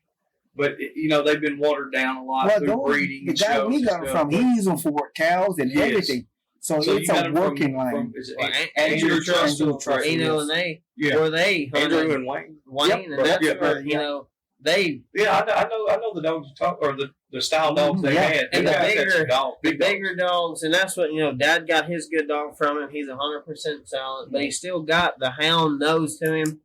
But they've been watered down a lot Well, through breeding the and guy shows we and got them stuff. from, he used them for work cows and Yes. everything. So, So it's you got a them working line. from is it Well, Andrew Andrew Trussell, Trussell, you know, yes. and they yeah, where they Andrew hunted and Wayne. Wayne, Yep, and that's yeah, where you yeah. know they Yeah, I know the dogs you talk or the style dogs they Yeah. had. And They the guys had bigger- some dog, the big dogs. bigger dogs, and that's what Dad got his good dog from him. He's 100% silent, but he still got the hound nose to him.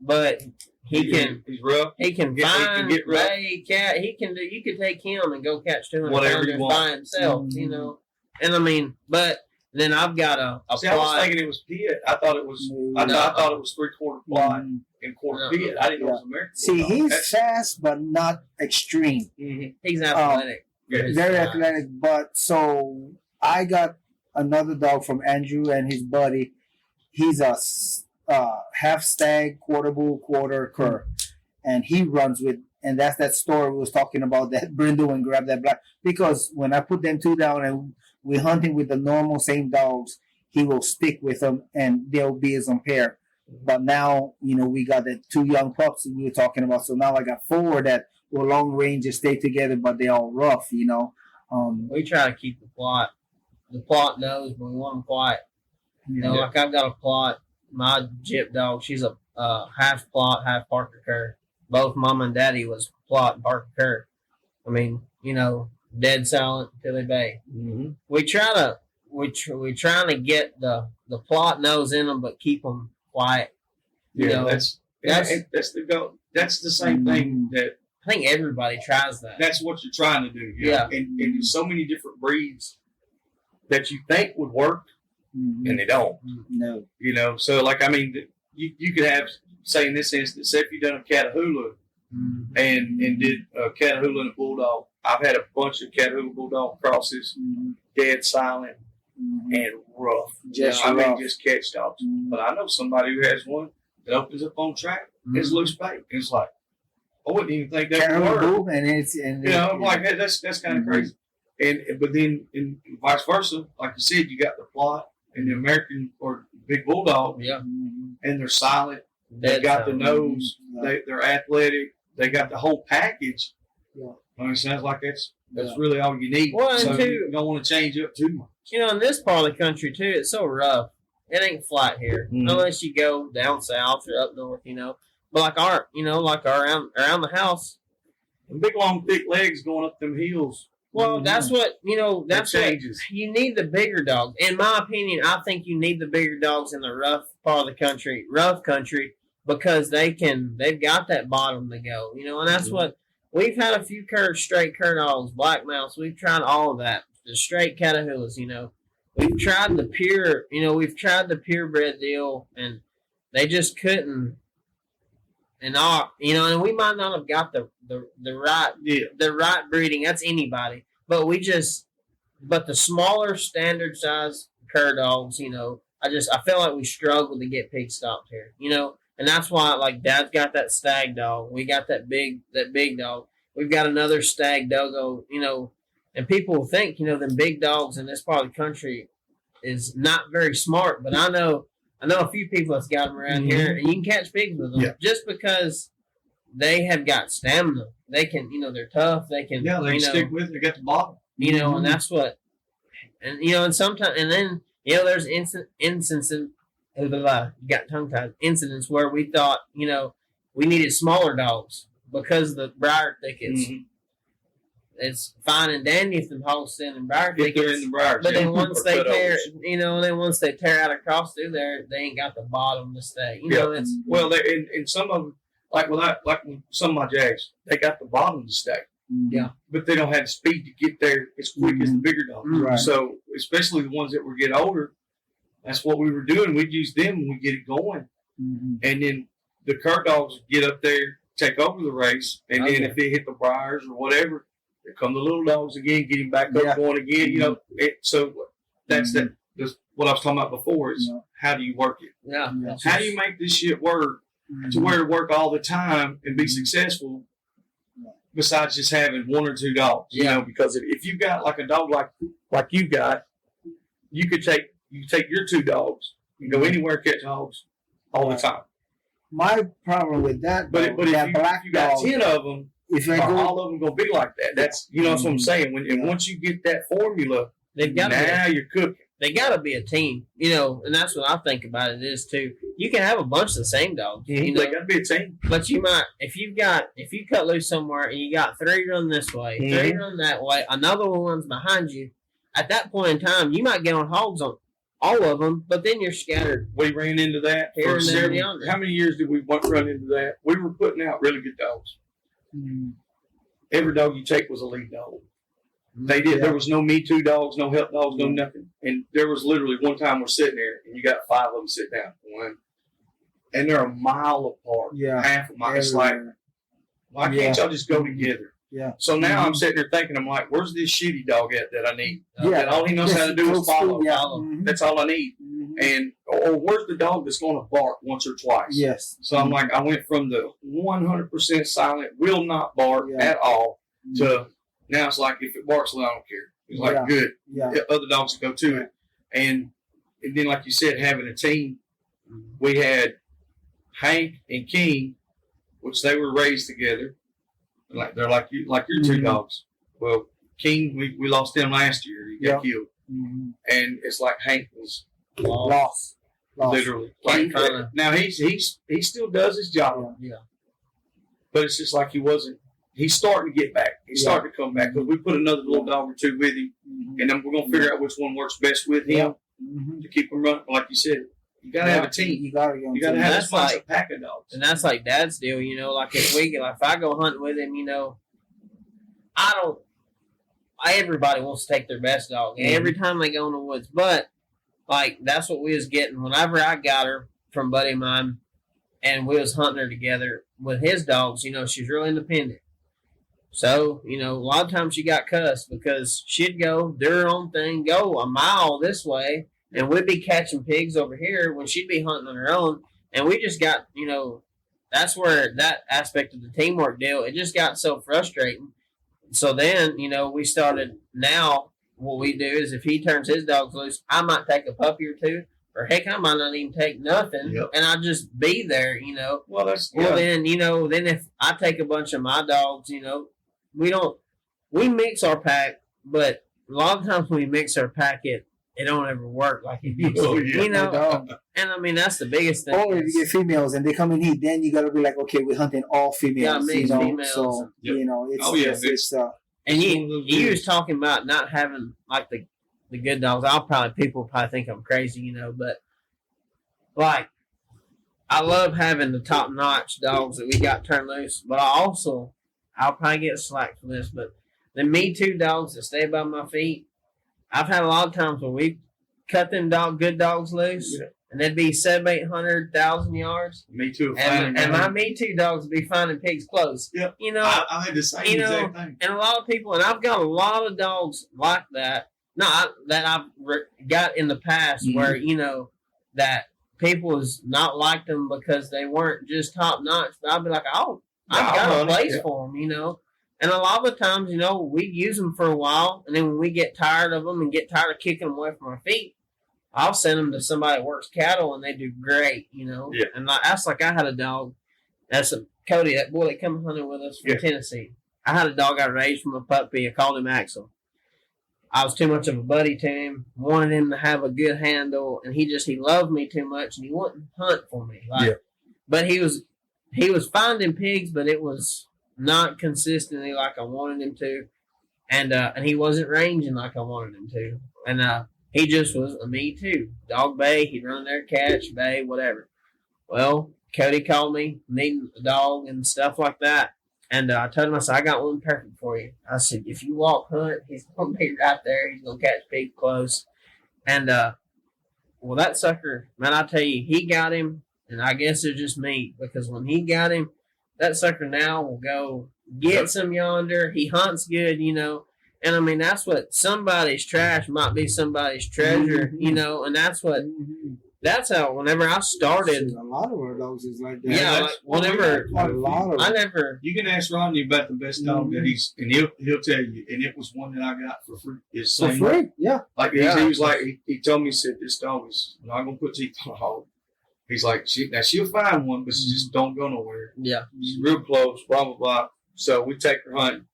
But he's rough. he can He can find get rough. lay cat. He can do. You could take him and go catch 200 Whatever pounders you want. by himself. Mhm. You know, and I mean, but then I've got a See, I was plot. thinking it was pit. I thought it was. I No. thought it was 3/4 plot Mhm. and quarter No. pit. I didn't know it was American. See, bulldog. he's That's- fast, but not extreme. Mhm. He's athletic. Yeah. for his Very size. athletic. But so I got another dog from Andrew and his buddy. He's a half stag, quarter bull, quarter cur, and he runs with. And that's that story we was talking about that Brindle and grab that black. Because when I put them two down and we're hunting with the normal same dogs, he will stick with them and they'll be his own pair. But now, we got the two young pups we were talking about. So now I got four that will long range and stay together, but they all rough, We try to keep the plot. The plot knows, but we want them quiet. Like I've got a plot. My Jip dog, she's a half plot, half Parker cur. Both mom and daddy was plot and Parker cur. I mean, dead silent until they bay. Mm-hmm. We trying to get the plot nose in them, but keep them quiet. That's the goal. That's the same thing that. I think everybody tries that. That's what you're trying to do. Yeah. And there's so many different breeds that you think would work and they don't. No. So you could have, say in this instance, say if you've done a Catahoula and did a Catahoula and a Bulldog. I've had a bunch of Catahoula Bulldog crosses, dead silent and rough. Just rough. Just catch dogs. Mhm. But I know somebody who has one that opens up on track. It's loose bait. It's like, I wouldn't even think that would work. Caribou, I'm like, hey, that's kind of crazy. But then in vice versa, like you said, you got the plot and the American or big bulldog, Yeah. and they're silent. They Dead got silent. the nose. They're athletic. They got the whole package. Yeah. It sounds like that's Yeah. really all you need. Well, and so two- you don't want to change up too much. In this part of the country too, it's so rough. It ain't flat here unless you go down south or up north. But like around the house. And big long thick legs going up them hills. Well, that's what That's That what changes. you need the bigger dogs. In my opinion, I think you need the bigger dogs in the rough part of the country, because they've got that bottom to go. And that's what we've had a few straight cur dogs, black mouse. We've tried all of that. The straight Catahoulas. We've tried the pure. We've tried the purebred deal, and they just couldn't. and all, and we might not have got the right breeding. That's anybody, but the smaller standard size cur dogs, I feel like we struggle to get pig stopped here, and that's why like Dad's got that stag dog. We got that big dog. We've got another stag doggo, and people think, them big dogs in this part of the country is not very smart, but I know a few people that's got them around here, and you can catch pigs with them just because they have got stamina. They can, they're tough. They can, they can stick with it. They got the bottom. And that's what, and sometimes, and then, there's instances, got tongue tied, incidents where we thought, we needed smaller dogs because the briar thickets. It's fine and dandy if the hogs stand in briar thickets. If they're in the briars, but then once they tear out across through there, they ain't got the bottom to stay. It's and some of them, like some of my Jags, they got the bottom to stay. Yeah, but they don't have the speed to get there as quick as the bigger dogs. Right. So especially the ones that were getting older, that's what we were doing. We'd use them and we get it going, and then the cur dogs would get up there, take over the race, and then if they hit the briars or whatever, here come the little dogs again, get him back up going again. So that's what I was talking about before is how do you work it? Yeah. How do you make this shit work to where it work all the time and be successful? Besides just having one or two dogs, because if you got like a dog like you got, you could take your two dogs, you go anywhere and catch hogs all the time. My problem with that, but if you got 10 of them, all of them gonna be like that. That's that's what I'm saying. Once you get that formula, you're cooking. They got to be a team, and that's what I think about it is too. You can have a bunch of the same dogs, They got to be a team. But you might, if you cut loose somewhere and you got 3 run this way, 3 run that way, another one runs behind you. At that point in time, you might get on hogs on all of them, but then you're scattered. We ran into that here for several. How many years did we run into that? We were putting out really good dogs. Every dog you take was a lead dog. They did. There was no Me Too dogs, no help dogs, no nothing. And there was literally one time we're sitting there and you got 5 of them sit down. And they're a mile apart. Half a mile. It's like, why can't y'all just go together? Yeah. So now I'm sitting there thinking, I'm like, where's this shitty dog at that I need? That all he knows how to do is follow. That's all I need. And or where's the dog that's going to bark once or twice? Yes. So I'm like, I went from the 100% silent, will not bark at all, to now it's like if it barks, well, I don't care. It's like good. Yeah. Other dogs will go to it, and then like you said, having a team, we had Hank and King, which they were raised together. Like they're like your 2 dogs. Well, King, we lost him last year. He got killed, and it's like Hank was lost. Literally. Like, now he still does his job. But it's just like he wasn't. He's starting to get back. He's starting to come back because we put another little dog or 2 with him, and then we're gonna figure out which one works best with him to keep him running. Like you said, you gotta have a team. You gotta have a pack of dogs. And that's like Dad's deal, Like if I go hunting with him, everybody wants to take their best dog every time they go in the woods, but like that's what we was getting whenever I got her from a buddy of mine, and we was hunting her together with his dogs. She's real independent. So, a lot of times she got cussed because she'd go do her own thing, go a mile this way, and we'd be catching pigs over here when she'd be hunting on her own. And we just got, that's where that aspect of the teamwork deal, it just got so frustrating. So then, we started, now what we do is if he turns his dogs loose, I might take a puppy or 2. Or heck, I might not even take nothing, and I'll just be there, Well, then, then if I take a bunch of my dogs, we mix our pack, but a lot of times when we mix our pack, it don't ever work like it used to, And I mean, that's the biggest thing. Or if you get females and they come in heat, then you gotta be like, okay, we're hunting all females. Females. So it's and you was talking about not having like the good dogs. People probably think I'm crazy, but like I love having the top notch dogs that we got turned loose, but I'll probably get slack for this, but the Me Too dogs that stay by my feet, I've had a lot of times when we cut them good dogs loose, and they'd be 700-800,000 yards. Me too. And my Me Too dogs would be finding pigs close. Yep. You know, I had the same exact thing. and a lot of people, and I've got a lot of dogs like that. That I've got in the past where, you know, that people has not liked them because they weren't just top notch. But I'd be like, oh, I've got a place for them, you know. And a lot of the times, you know, we use them for a while, and then when we get tired of them and get tired of kicking them away from our feet, I'll send them to somebody that works cattle, and they do great, you know. Yeah. And that's like I had a dog. That's Cody, that boy that come hunting with us from Tennessee. I had a dog I raised from a puppy. I called him Axel. I was too much of a buddy to him. Wanted him to have a good handle, and he loved me too much, and he wouldn't hunt for me. But he was finding pigs, but it was not consistently like I wanted him to, and he wasn't ranging like I wanted him to, and he just was a Me Too dog bay. He'd run in there, catch bay, whatever. Well, Cody called me needing a dog and stuff like that, and I told him, I said, I got one perfect for you. I said, if you walk hunt, he's gonna be right there. He's gonna catch pigs close, and well, that sucker, man, I tell you, he got him, and I guess it's just me because when he got him. That sucker now will go get some yonder. He hunts good, you know. And, I mean, that's what somebody's trash might be somebody's treasure, you know. And that's how, whenever I started. A lot of our dogs is like that. Yeah, like whenever. A lot of I never. You can ask Rodney about the best dog that and he'll tell you. And it was one that I got for free. It's for free? Yeah. Like, he was like, he told me, he said, this dog is not going to put teeth on a hog. He's like, she'll find one, but she just don't go nowhere. Yeah. She's real close, blah, blah, blah. So we take her hunting.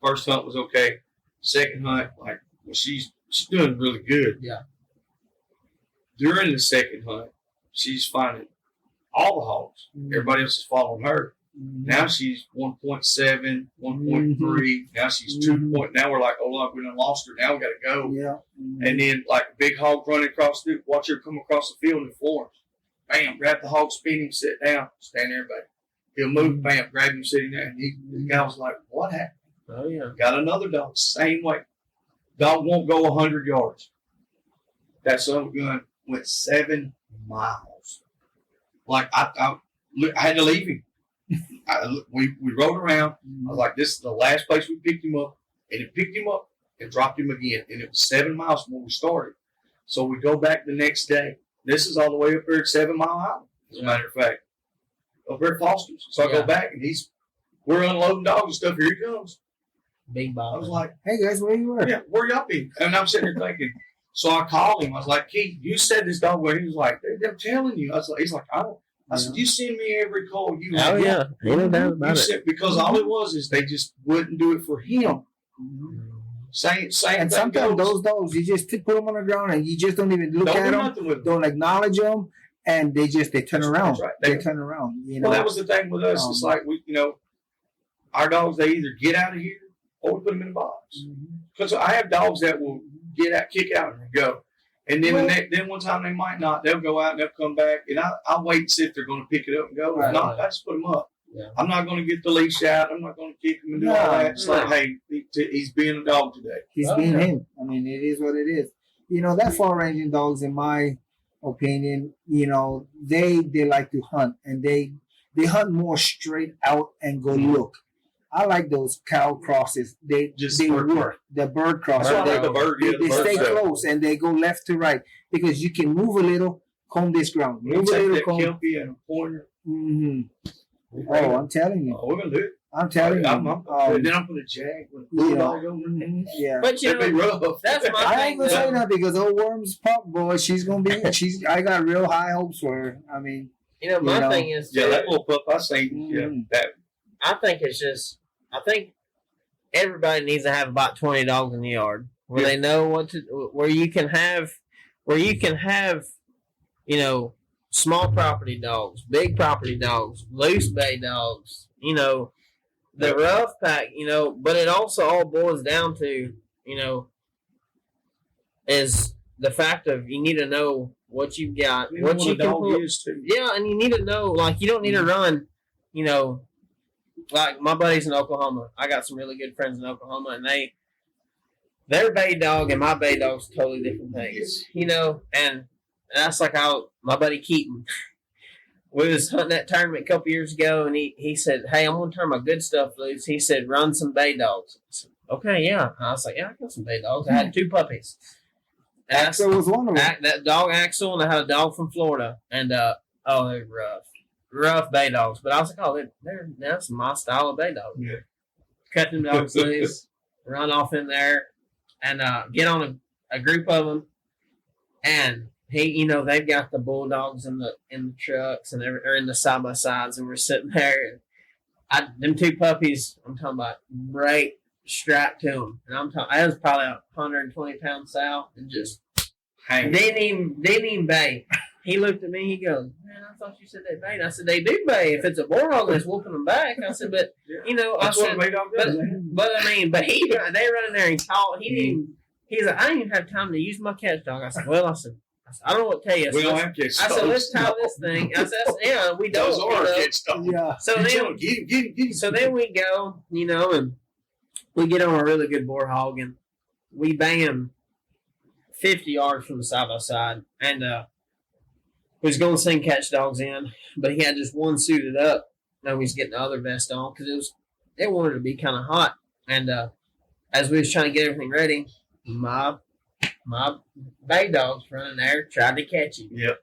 First hunt was okay. Second hunt, like, well, she's doing really good. Yeah. During the second hunt, she's finding all the hogs. Everybody else is following her. Now she's 1.7, 1.3. Now she's 2 point. Now we're like, oh, look, we done lost her. Now we got to go. Yeah. And then, like, a big hog running across the watch her come across the field in Florence. Bam, grab the hog, spin him, sit down, stand there, buddy. He'll move, bam, grab him, sitting there. And the guy was like, what happened? Oh, yeah. Got another dog, same way. Dog won't go 100 yards. That son of a gun went 7 miles. Like, I had to leave him. We rode around. I was like, this is the last place we picked him up. And it picked him up and dropped him again. And it was 7 miles from where we started. So we go back the next day. This is all the way up there at 7 Mile Island, as a matter of fact. Up there at Foster's. So I go back and we're unloading dogs and stuff. Here he comes. Big ball. I was like, hey guys, where you were? Yeah, where y'all be? And I'm sitting there thinking. So I called him. I was like, Keith, you said this dog where? He was like, they're telling you. He's like, I don't. I said, you send me every call you have. Oh, yeah. Ain't no doubt about it. Because all it was is they just wouldn't do it for him. Same and sometimes those dogs, you just put them on the ground and you just don't even look at them, don't acknowledge them, and they turn around. Right. They turn around. You know, well, that was the thing with us. It's like our dogs, they either get out of here or we put them in a box. Because I have dogs that will get out, kick out, and go. And then then one time they might not. They'll go out and they'll come back, and I'll wait and see if they're going to pick it up and go. If not, I just put them up. Yeah. I'm not going to get the leash out. I'm not going to kick him and do all that. It's like, hey, he's being a dog today. He's being him. I mean, it is what it is. You know, that far-ranging dogs, in my opinion, you know, they like to hunt, and they hunt more straight out and go look. I like those cow crosses. They work. The bird crosses. They stay close and they go left to right because you can move a little, comb this ground. Move a little, comb. Keoki and a pointer. Oh, I'm telling you. Oh, we're gonna do it. I'm telling you. Then I'm gonna jag with a bulldog over there. Yeah, but you know, that's my I ain't gonna say nothing because old Worms pop boy. She's gonna be. I got real high hopes for her. I mean, my thing is, that little pup I seen. That I think it's just. I think everybody needs to have about 20 dogs in the yard where they know what to. Where you can have, you know, small property dogs, big property dogs, loose bay dogs, you know, the rough pack, you know, but it also all boils down to, you know, is the fact of you need to know what you've got, what you can pull. Yeah, and you need to know, like, you don't need to run, you know, like my buddies in Oklahoma. I got some really good friends in Oklahoma, and their bay dog and my bay dog's totally different things, you know, and And that's like how my buddy Keaton. We was hunting that tournament a couple years ago, and he said, "Hey, I'm gonna turn my good stuff loose." He said, "Run some bay dogs." I said, "Okay, yeah." And I was like, "Yeah, I got some bay dogs." I had 2 puppies. And Axel was one of them. that dog Axel, and I had a dog from Florida, and they're rough bay dogs. But I was like, "Oh, that's my style of bay dog." Yeah. Cut them dogs loose, run off in there, and get on a group of them, and they've got the bulldogs in the trucks and or in the side by sides, and we're sitting there. And them 2 puppies, I'm talking about, right strapped to them, and I was probably a 120-pound sow, and just didn't even bay. He looked at me. He goes, "Man, I thought you said they bay." And I said, "They do bay. If it's a boar hog that's whooping them back." I said, "But I said, but they run in there and call. He's like, "I didn't even have time to use my catch dog." I said, "Well, I don't know what to tell you." We don't have catch dogs. I said, "Let's tie this thing." I said, "Yeah, we don't." Those are catch dogs. Yeah. So then we go, and we get on a really good boar hog, and we bang him 50 yards from the side by side, and we was going to send catch dogs in, but he had just one suited up, and we was getting the other vest on because it wanted to be kind of hot, and as we was trying to get everything ready, my bay dogs running there tried to catch him. Yep.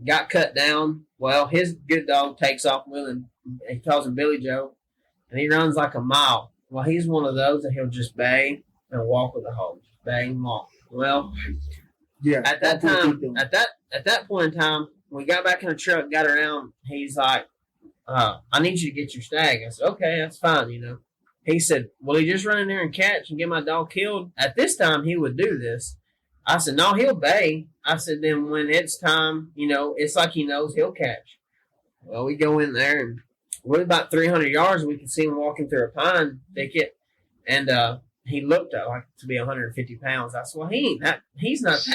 Got cut down. Well, his good dog takes off with him. He calls him Billy Joe, and he runs like a mile. Well, he's one of those that he'll just bay and walk with the hog. Bang and walk. Well, Yeah. at that time, at that point in time, we got back in the truck, got around. He's like, "I need you to get your stag." I said, "Okay, that's fine." He said, "Will he just run in there and catch and get my dog killed?" At this time, he would do this. I said, "No, he'll bay." I said, "Then when it's time, it's like he knows he'll catch." Well, we go in there, and we're about 300 yards, and we can see him walking through a pine thicket, and he looked like to be 150 pounds. I said, "Well, he's not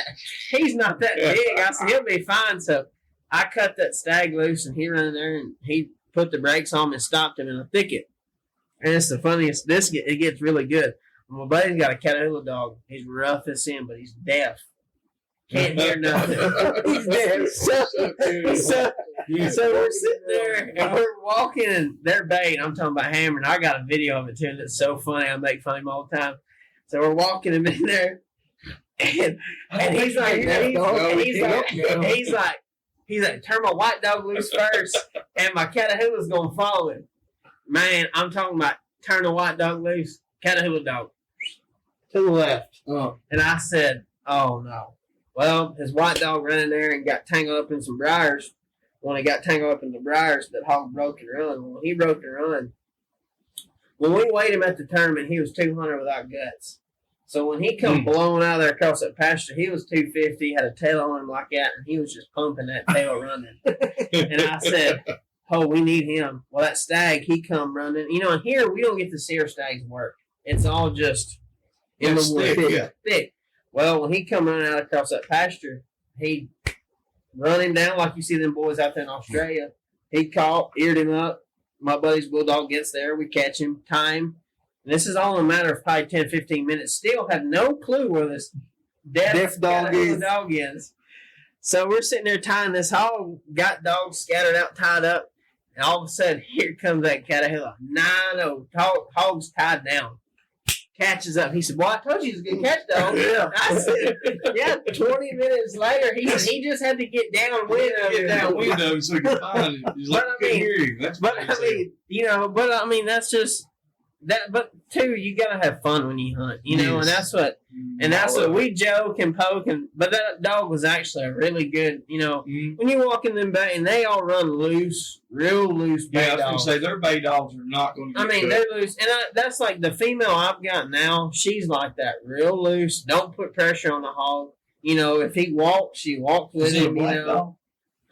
that big." I said, "He'll be fine." So I cut that stag loose, and he ran in there, and he put the brakes on and stopped him in a thicket. And it's the funniest. It gets really good. My buddy's got a Catahoula dog. He's rough as sin, but he's deaf. Can't hear nothing. He's deaf. So we're sitting there, and we're walking, and they're baying. I'm talking about hammering. I got a video of it, too, and it's so funny. I make fun of him all the time. So we're walking him in there, and he's like, "Turn my white dog loose first, and my Catahoula's going to follow him." Man, I'm talking about turn the white dog loose, Catahoula dog to the left. And I said, "Oh, no." Well, his white dog ran in there and got tangled up in some briars. When he got tangled up in the briars, that hog broke and run. When he broke and run, when we weighed him at the tournament, he was 200 without guts. So when he come blowing out of there across that pasture, he was 250, had a tail on him like that, and he was just pumping that tail running. And I said, "Oh, we need him." Well, that stag, he come running. And here we don't get to see our stags work. It's all just in the woods. Thick. Well, when he come running out across that pasture, he run him down like you see them boys out there in Australia. He caught, eared him up. My buddy's bulldog gets there. We catch him, time. And this is all in a matter of probably 10, 15 minutes. Still have no clue where this deaf dog is. So we're sitting there tying this hog, got dogs scattered out, tied up. And all of a sudden, here comes that Catahoula. 9-0, hog's tied down. Catches up. He said, "Well, I told you he was a good catch, dog." I said, "Yeah." 20 minutes later, he just had to get downwind of him. So he could find him. He's like, "I can't hear you." That's that's just that. But too, you gotta have fun when you hunt, and that's what we joke and poke. But that dog was actually a really good, when you walk in them bay and they all run loose, real loose. Bay I was going to say their bay dogs are not going to. They're loose, and that's like the female I've got now. She's like that, real loose. Don't put pressure on the hog. If he walks, she walks with him. Dog?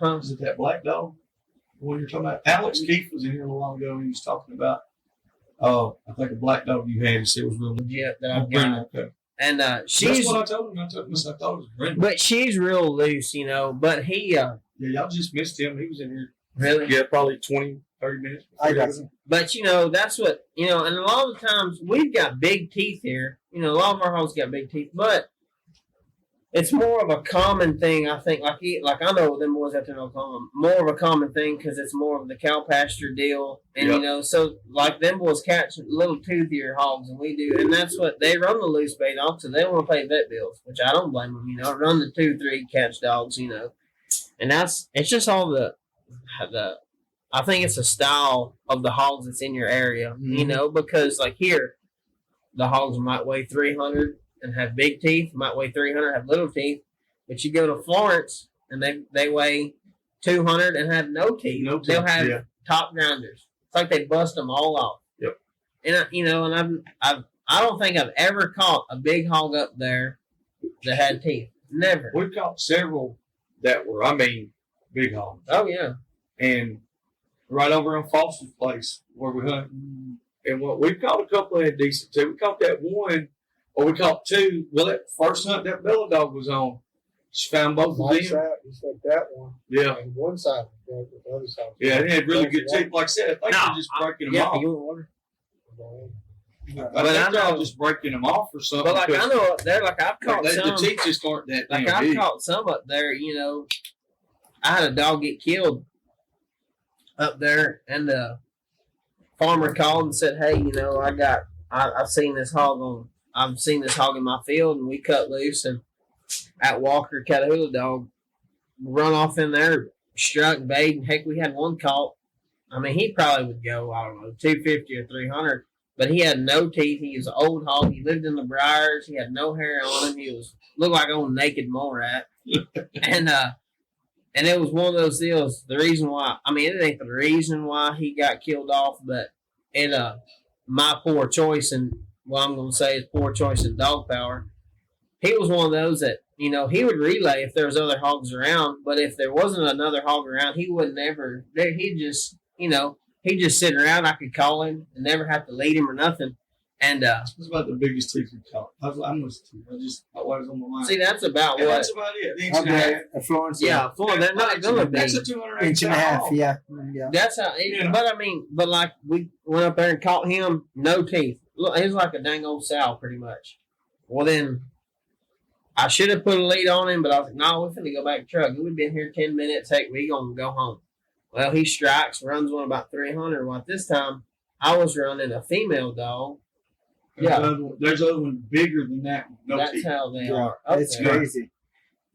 Huh? Is it that black dog? What you're talking about? Alex Keefe was in here a little while ago, and he was talking about. Oh, I think a black dog you had. He said it was real legit. That I've got. Okay. And she's. That's what I told him. I thought it was Brenda. But she's real loose, But he. Yeah, y'all just missed him. He was in here. Really? Yeah, probably 20, 30 minutes. I got you. But that's what and a lot of the times we've got big teeth here. A lot of our hogs got big teeth, but it's more of a common thing, I think. Like I know them boys out there in Oklahoma, more of a common thing because it's more of the cow pasture deal, and you know, so like them boys catch little toothier hogs than we do, and that's what they run the loose bait dogs, so they don't want to pay vet bills, which I don't blame them. You know, run the 2-3 catch dogs, you know, and it's just all the I think it's a style of the hogs that's in your area, you know, because like here, the hogs might weigh 300 and have big teeth, might weigh 300, have little teeth, but you go to Florence and they weigh 200 and have no teeth. They'll have top grinders. It's like they bust them all off. Yep. And you know, and I don't think I've ever caught a big hog up there that had teeth. Never. We caught several that were, big hogs. Oh yeah. And right over on Foster's place where we hunt. And we caught a couple of decent too. We caught that one, or we caught two. Well, that first hunt that Bella dog was on, just found both of them. Side, just like that one. Yeah. And one side was broke, the other side was Yeah, they had really good Water. teeth. Like I said, I think they're just breaking them off. You want water? I think they're just breaking them off or something. But like I know up there, like I've caught some. The teeth just aren't that Like damn I've big. caught some up there, you know. I had a dog get killed up there, and the farmer called and said, "Hey, you know, I've seen this hog in my field, and we cut loose, and at Walker Catahoula dog run off in there, struck bait, and heck, we had one caught. I mean, he probably would go, I don't know, 250 or 300, but he had no teeth. He was an old hog. He lived in the briars. He had no hair on him. He looked like an old naked mole rat, and it was one of those deals. The reason why, it ain't the reason why he got killed off, but my poor choice, and what I'm going to say is poor choice in dog power. He was one of those that, you know, he would relay if there was other hogs around, but if there wasn't another hog around, he would never. He'd just, you know, he'd just sit around. I could call him and never have to lead him or nothing. And what's about the biggest teeth we caught? I was what was on my mind. See, that's about what. That's about it. The inch and a half. Okay, Florence. Yeah, They're not going to be. That's a 200 Inch and a half. hog. Yeah. That's how. Yeah. But like we went up there and caught him, no teeth. Look, he was like a dang old sow, pretty much. Well, then I should have put a lead on him, but I was like, no, we're finna go back to truck. We've been here 10 minutes. Heck, we gonna go home. Well, he strikes, runs one about 300. Well, at this time, I was running a female dog. There's other one bigger than that one. No That's teeth. how they Yeah, are. Up it's there. crazy.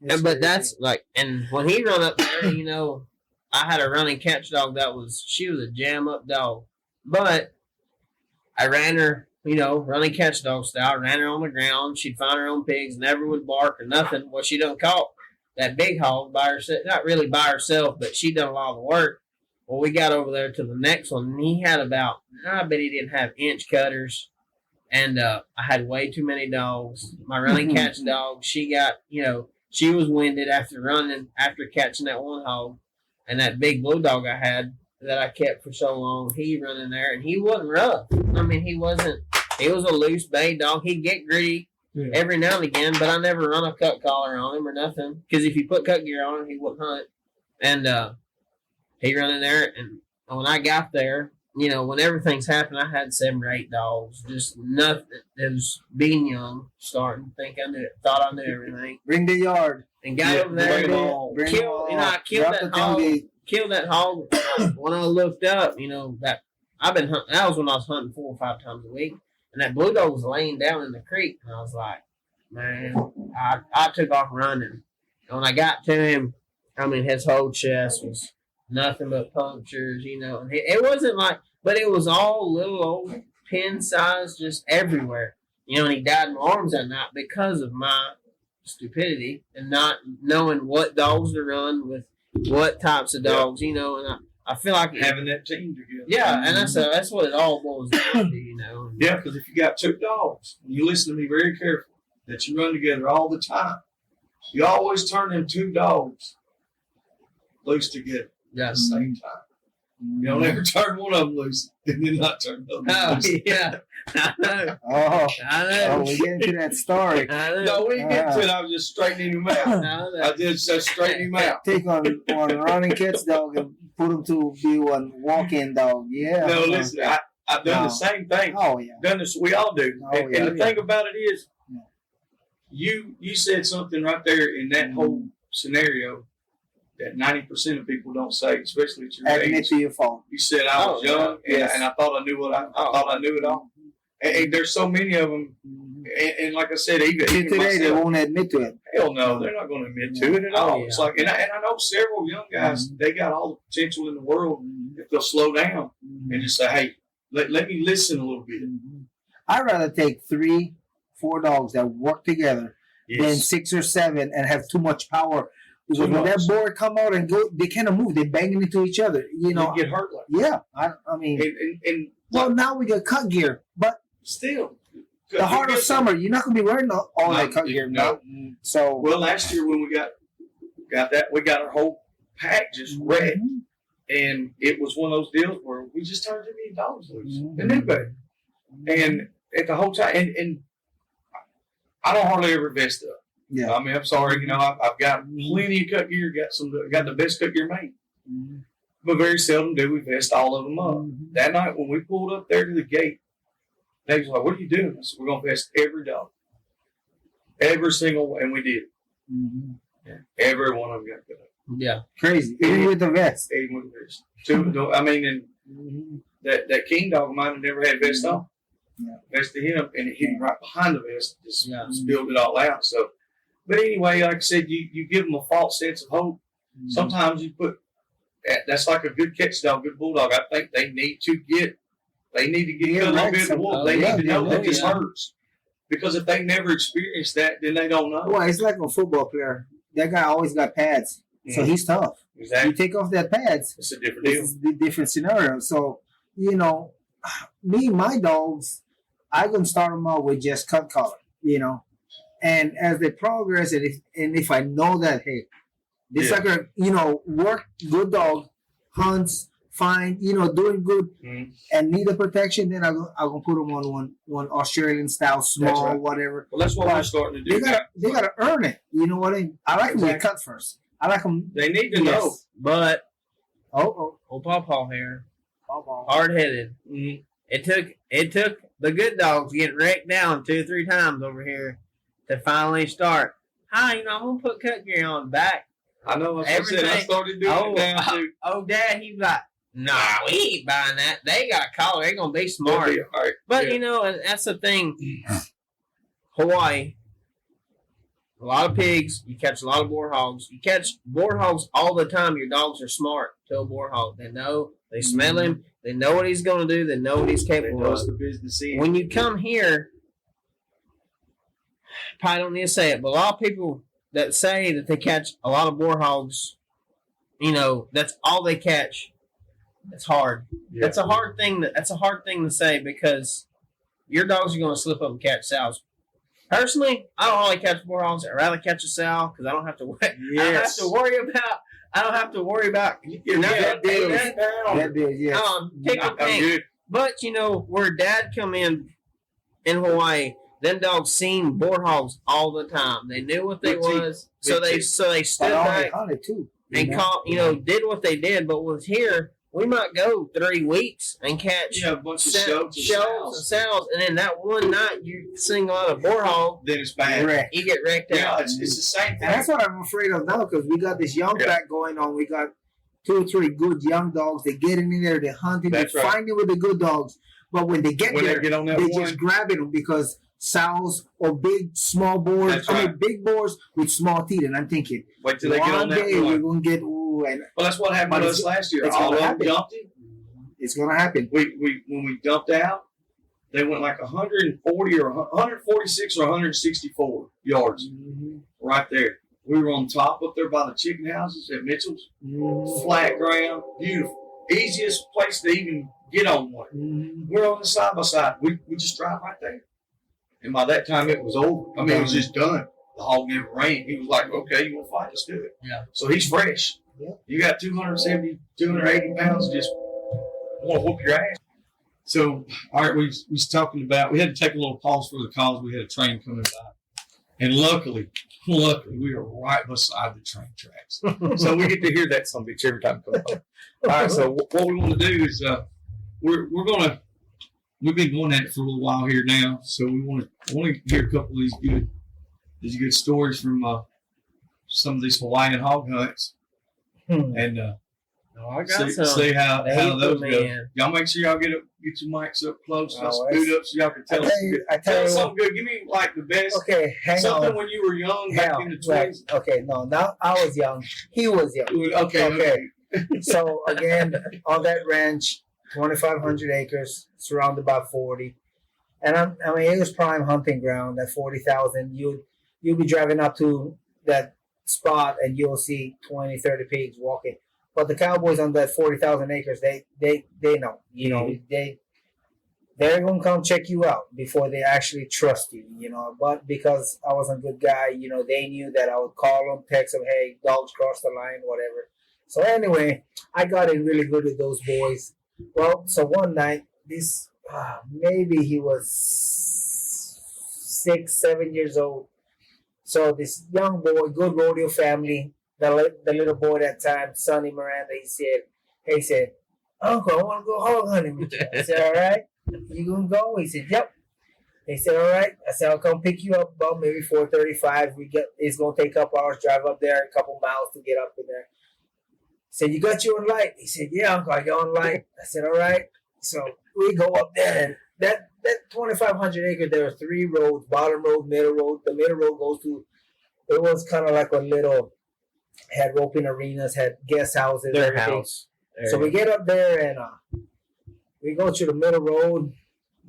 But that's like, and when he run up there, you know, I had a running catch dog she was a jam up dog. But I ran her, you know, running catch dog style, ran her on the ground. She'd find her own pigs, never would bark or nothing. Well, she done caught that big hog by herself, not really by herself, but she done a lot of the work. Well, we got over there to the next one, and he had about, I bet he didn't have inch cutters. And I had way too many dogs. My running catch dog, she got, you know, she was winded after catching that one hog. And that big blue dog I had that I kept for so long, he running there, and he wasn't rough. He was a loose bay dog. He'd get gritty every now and again, but I never run a cut collar on him or nothing. Because if you put cut gear on him, he wouldn't hunt. And he run in there, and when I got there, you know, when everything's happened, I had 7 or 8 dogs. Just nothing. It was being young, starting to think thought I knew everything. Bring the yard. And got over there, I killed that hog. When I looked up, you know, that was when I was hunting 4 or 5 times a week. And that blue dog was laying down in the creek. And I was like, man, I took off running. And when I got to him, his whole chest was nothing but punctures, you know. And it wasn't like, but it was all little old pin size just everywhere. You know, and he died in my arms that night because of my stupidity and not knowing what dogs to run with what types of dogs, you know. And I feel like having that team together. Yeah, and that's what it all boils down to, you know. Yeah, because if you got 2 dogs, and you listen to me very carefully, that you run together all the time, you always turn them 2 dogs loose together at the same time. You don't ever turn one of them loose and then not turn the other loose. Yeah. I know. I know. We get into that story. No, we didn't get to it. I was just straightening him out. I did just straighten him out. Take on running catch dog and put him to be one walk-in dog. Yeah. No, listen, I've done the same thing. Oh, yeah. Done this. We all do. And the thing about it is, you said something right there in that whole scenario that 90% of people don't say, especially at your Admit age. to your fault. You said I was young and I thought I knew what I thought I knew it all. And there's so many of them. And like I said, even Today myself, they won't admit to it. hell no, they're not going to admit to it at all. yeah. It's like, and I know several young guys, they got all the potential in the world if they'll slow down and just say, hey, let me listen a little bit. I'd rather take 3, 4 dogs that work together than 6 or 7 and have too much power. Because when that board come out and go, they cannot move. They're banging into each other. You know, You get hurt like yeah. I mean, and well, now we got cut gear, but still. the heart of summer, you're not gonna be wearing all that cut gear. No. So Well, last year when we got that, we got our whole pack just wrecked. And it was one of those deals where we just turned too many dogs loose. And nobody. And at the whole time, and I don't hardly ever vest up. yeah. I mean, I'm sorry, you know, I've got plenty of cut gear, got the best cut gear made. But very seldom do we vest all of them up. That night when we pulled up there to the gate, they was like, what are you doing? I said, we're going to vest every dog. Every single one. And we did. Yeah. Every one of them got cut up. Yeah. Crazy. Even with the vest. Even with the vest. I mean, and that king dog of mine never had vest on. Yeah. Vested him, and it hit him right behind the vest. Just spilled it all out. So, but anyway, like I said, you give them a false sense of hope. Sometimes you put that's like a good catch dog, good bulldog. I think they need to get cut a little bit of the wool. They need to know that this hurts, because if they never experienced that, then they don't know. Well, it's like a football player. That guy always got pads, so he's tough. Exactly. You take off that pads, It's a different deal. it's a different scenario. So, you know, me and my dogs, I can start them out with just cut collar, you know, and as they progress, and if I know that, hey, this like a, you know, work good dog, hunts fine, you know, doing good, and need a protection, then I'm gonna put them on one Australian style, small, whatever. Well, that's what we're starting to do. They gotta earn it. You know what I mean? I like them to cut first. I like them. They need to know. But old Pawpaw here, hard headed. It took the good dogs getting wrecked down 2 or 3 times over here to finally start. Hi, you know, I'm gonna put cut gear on back. I know. That's what I said. I started doing it now too. Oh, Dad, he's like, nah, we ain't buying that. They got a collar. They're gonna be smart. But you know, and that's the thing. Hawaii, a lot of pigs. You catch a lot of boar hogs. You catch boar hogs all the time. Your dogs are smart to a boar hog. They know. They smell him. They know what he's going to do. They know what he's capable of. The business is. When you come here, probably don't need to say it, but a lot of people that say that they catch a lot of boar hogs, you know, that's all they catch. It's hard. Yeah. That's a hard thing. That's a hard thing to say, because your dogs are going to slip up and catch sows. Personally, I don't really catch boar hogs. I'd rather catch a sow because I don't have to worry. I don't have to worry about. I don't have to worry about. That deal, yes. Pickle thing. But you know, where Dad come in Hawaii, them dogs seen boar hogs all the time. They knew what they was, so they stood back and caught. You know, did what they did. But with here, we might go 3 weeks and catch a bunch of shells and sows, and then that one night you single out a boar hog, then it's bad. You get wrecked out. Yeah, it's the same thing. And that's what I'm afraid of now, because we got this young pack going on. We got 2 or 3 good young dogs. They're getting in there. They're hunting. They're finding with the good dogs. But when they get there, they're just grabbing them because sows or big, small boars. I mean, big boars with small teeth. And I'm thinking, wait till they get on that one day we're going to get, and well, that's what happened to us last year. All of them dumped it. It's going to happen. When we dumped out, they went like 140 or 146 or 164 yards right there. We were on top up there by the chicken houses at Mitchell's. Flat ground, beautiful. Easiest place to even get on one. We're on the side by side. We just drive right there. And by that time, it was over. I mean, it was just done. The hog never ran. He was like, okay, you want to fight? Let's do it. Yeah. So he's fresh. Yeah. You got 270, 280 pounds, just want to whoop your ass. So, all right, we was talking about, we had to take a little pause for the calls. We had a train coming by. And luckily, we are right beside the train tracks. So we get to hear that some bitch every time it comes by. All right, so what we want to do is we're going to, we've been doing that for a little while here now. So we want to hear a couple of these There's good stories from some of these Hawaiian hog hunts, and Oh, I got see how those go. man. Y'all make sure y'all get your mics up close. Y'all Oh, scoot up so y'all can tell us. I Tell tell us you something good. Give me like the best. Okay, hang Something on. when you were young, back in the Right. 20s. Okay, no, now I was young. He was young. Okay. So again, on that ranch, 2,500 acres, surrounded by 40, and I mean it was prime hunting ground. At 40,000, you'll be driving up to that spot and you'll see 20, 30 pigs walking. But the cowboys on that 40,000 acres, they know, you know, they're gonna come check you out before they actually trust you, you know. But because I was a good guy, you know, they knew that I would call them, text them, hey, dogs crossed the line, whatever. So anyway, I got in really good with those boys. Well, so one night, this maybe he was 6, 7 years old. So this young boy, good rodeo family, the little boy that time, Sonny Miranda, he said, Uncle, I want to go hog hunting with you. I said, all right, you gonna go? He said, yep. They said, all right. I said, I'll come pick you up about maybe 4:35. It's gonna take a couple hours drive up there, a couple miles to get up in there. I said, you got your own light? He said, yeah, Uncle, I got on light. I said, all right. So we go up there, and that 2,500 acres, there are 3 roads: bottom road, middle road. The middle road goes to. It was kind of like a little, had roping arenas, had guest houses, Their everything. house. So we get up there and we go to the middle road,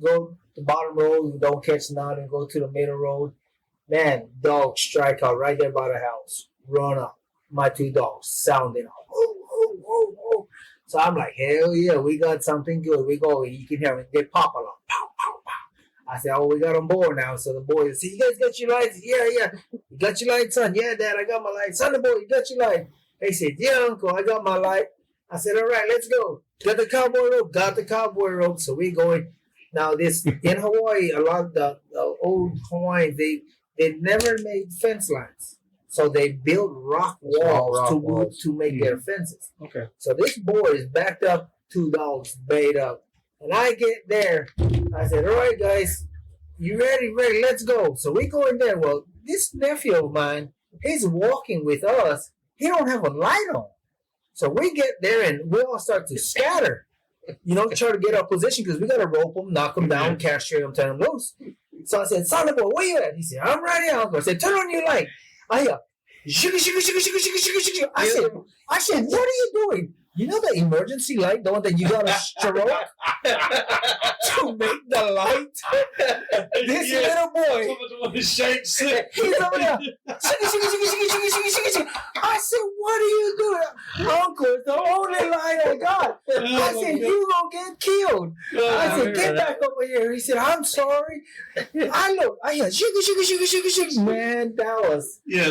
go to the bottom road, don't catch none, and go to the middle road. Man, dogs strike out right there by the house. Run up. My 2 dogs sounding. Oh. So I'm like, hell yeah, we got something good. We go, you can hear them. They pop along. Pow, pow, pow. I said, oh, we got on board now. So the boys say, you guys got your lights? Yeah. You got your light, son? Yeah, Dad, I got my light. Son, the boy, you got your light? They said, yeah, Uncle, I got my light. I said, all right, let's go. Got the cowboy rope. Got the cowboy rope. So we going. Now, this in Hawaii, a lot of the old Hawaiians, they never made fence lines. So they built rock walls to make their fences. Okay. So this boy is backed up, 2 dogs bayed up. And I get there. I said, all right, guys, you ready? Ready, let's go. So we go in there. Well, this nephew of mine, he's walking with us. He don't have a light on. So we get there and we all start to scatter, you know, try to get our position because we got to rope them, knock them down, castrate them, turn them loose. So I said, son of a boy, where you at? He said, I'm right here, Uncle. I said, turn on your light. I hear, shigga. I said, what are you doing? You know the emergency light, the one that you got to stroke to make the light? This little boy, he's over there. Shigga. I said, what are you doing? Uncle, it's the only light I got. I said, you gonna get killed. I said, get back over here. He said, I'm sorry. I hear, shigga. Man, that was. Yeah,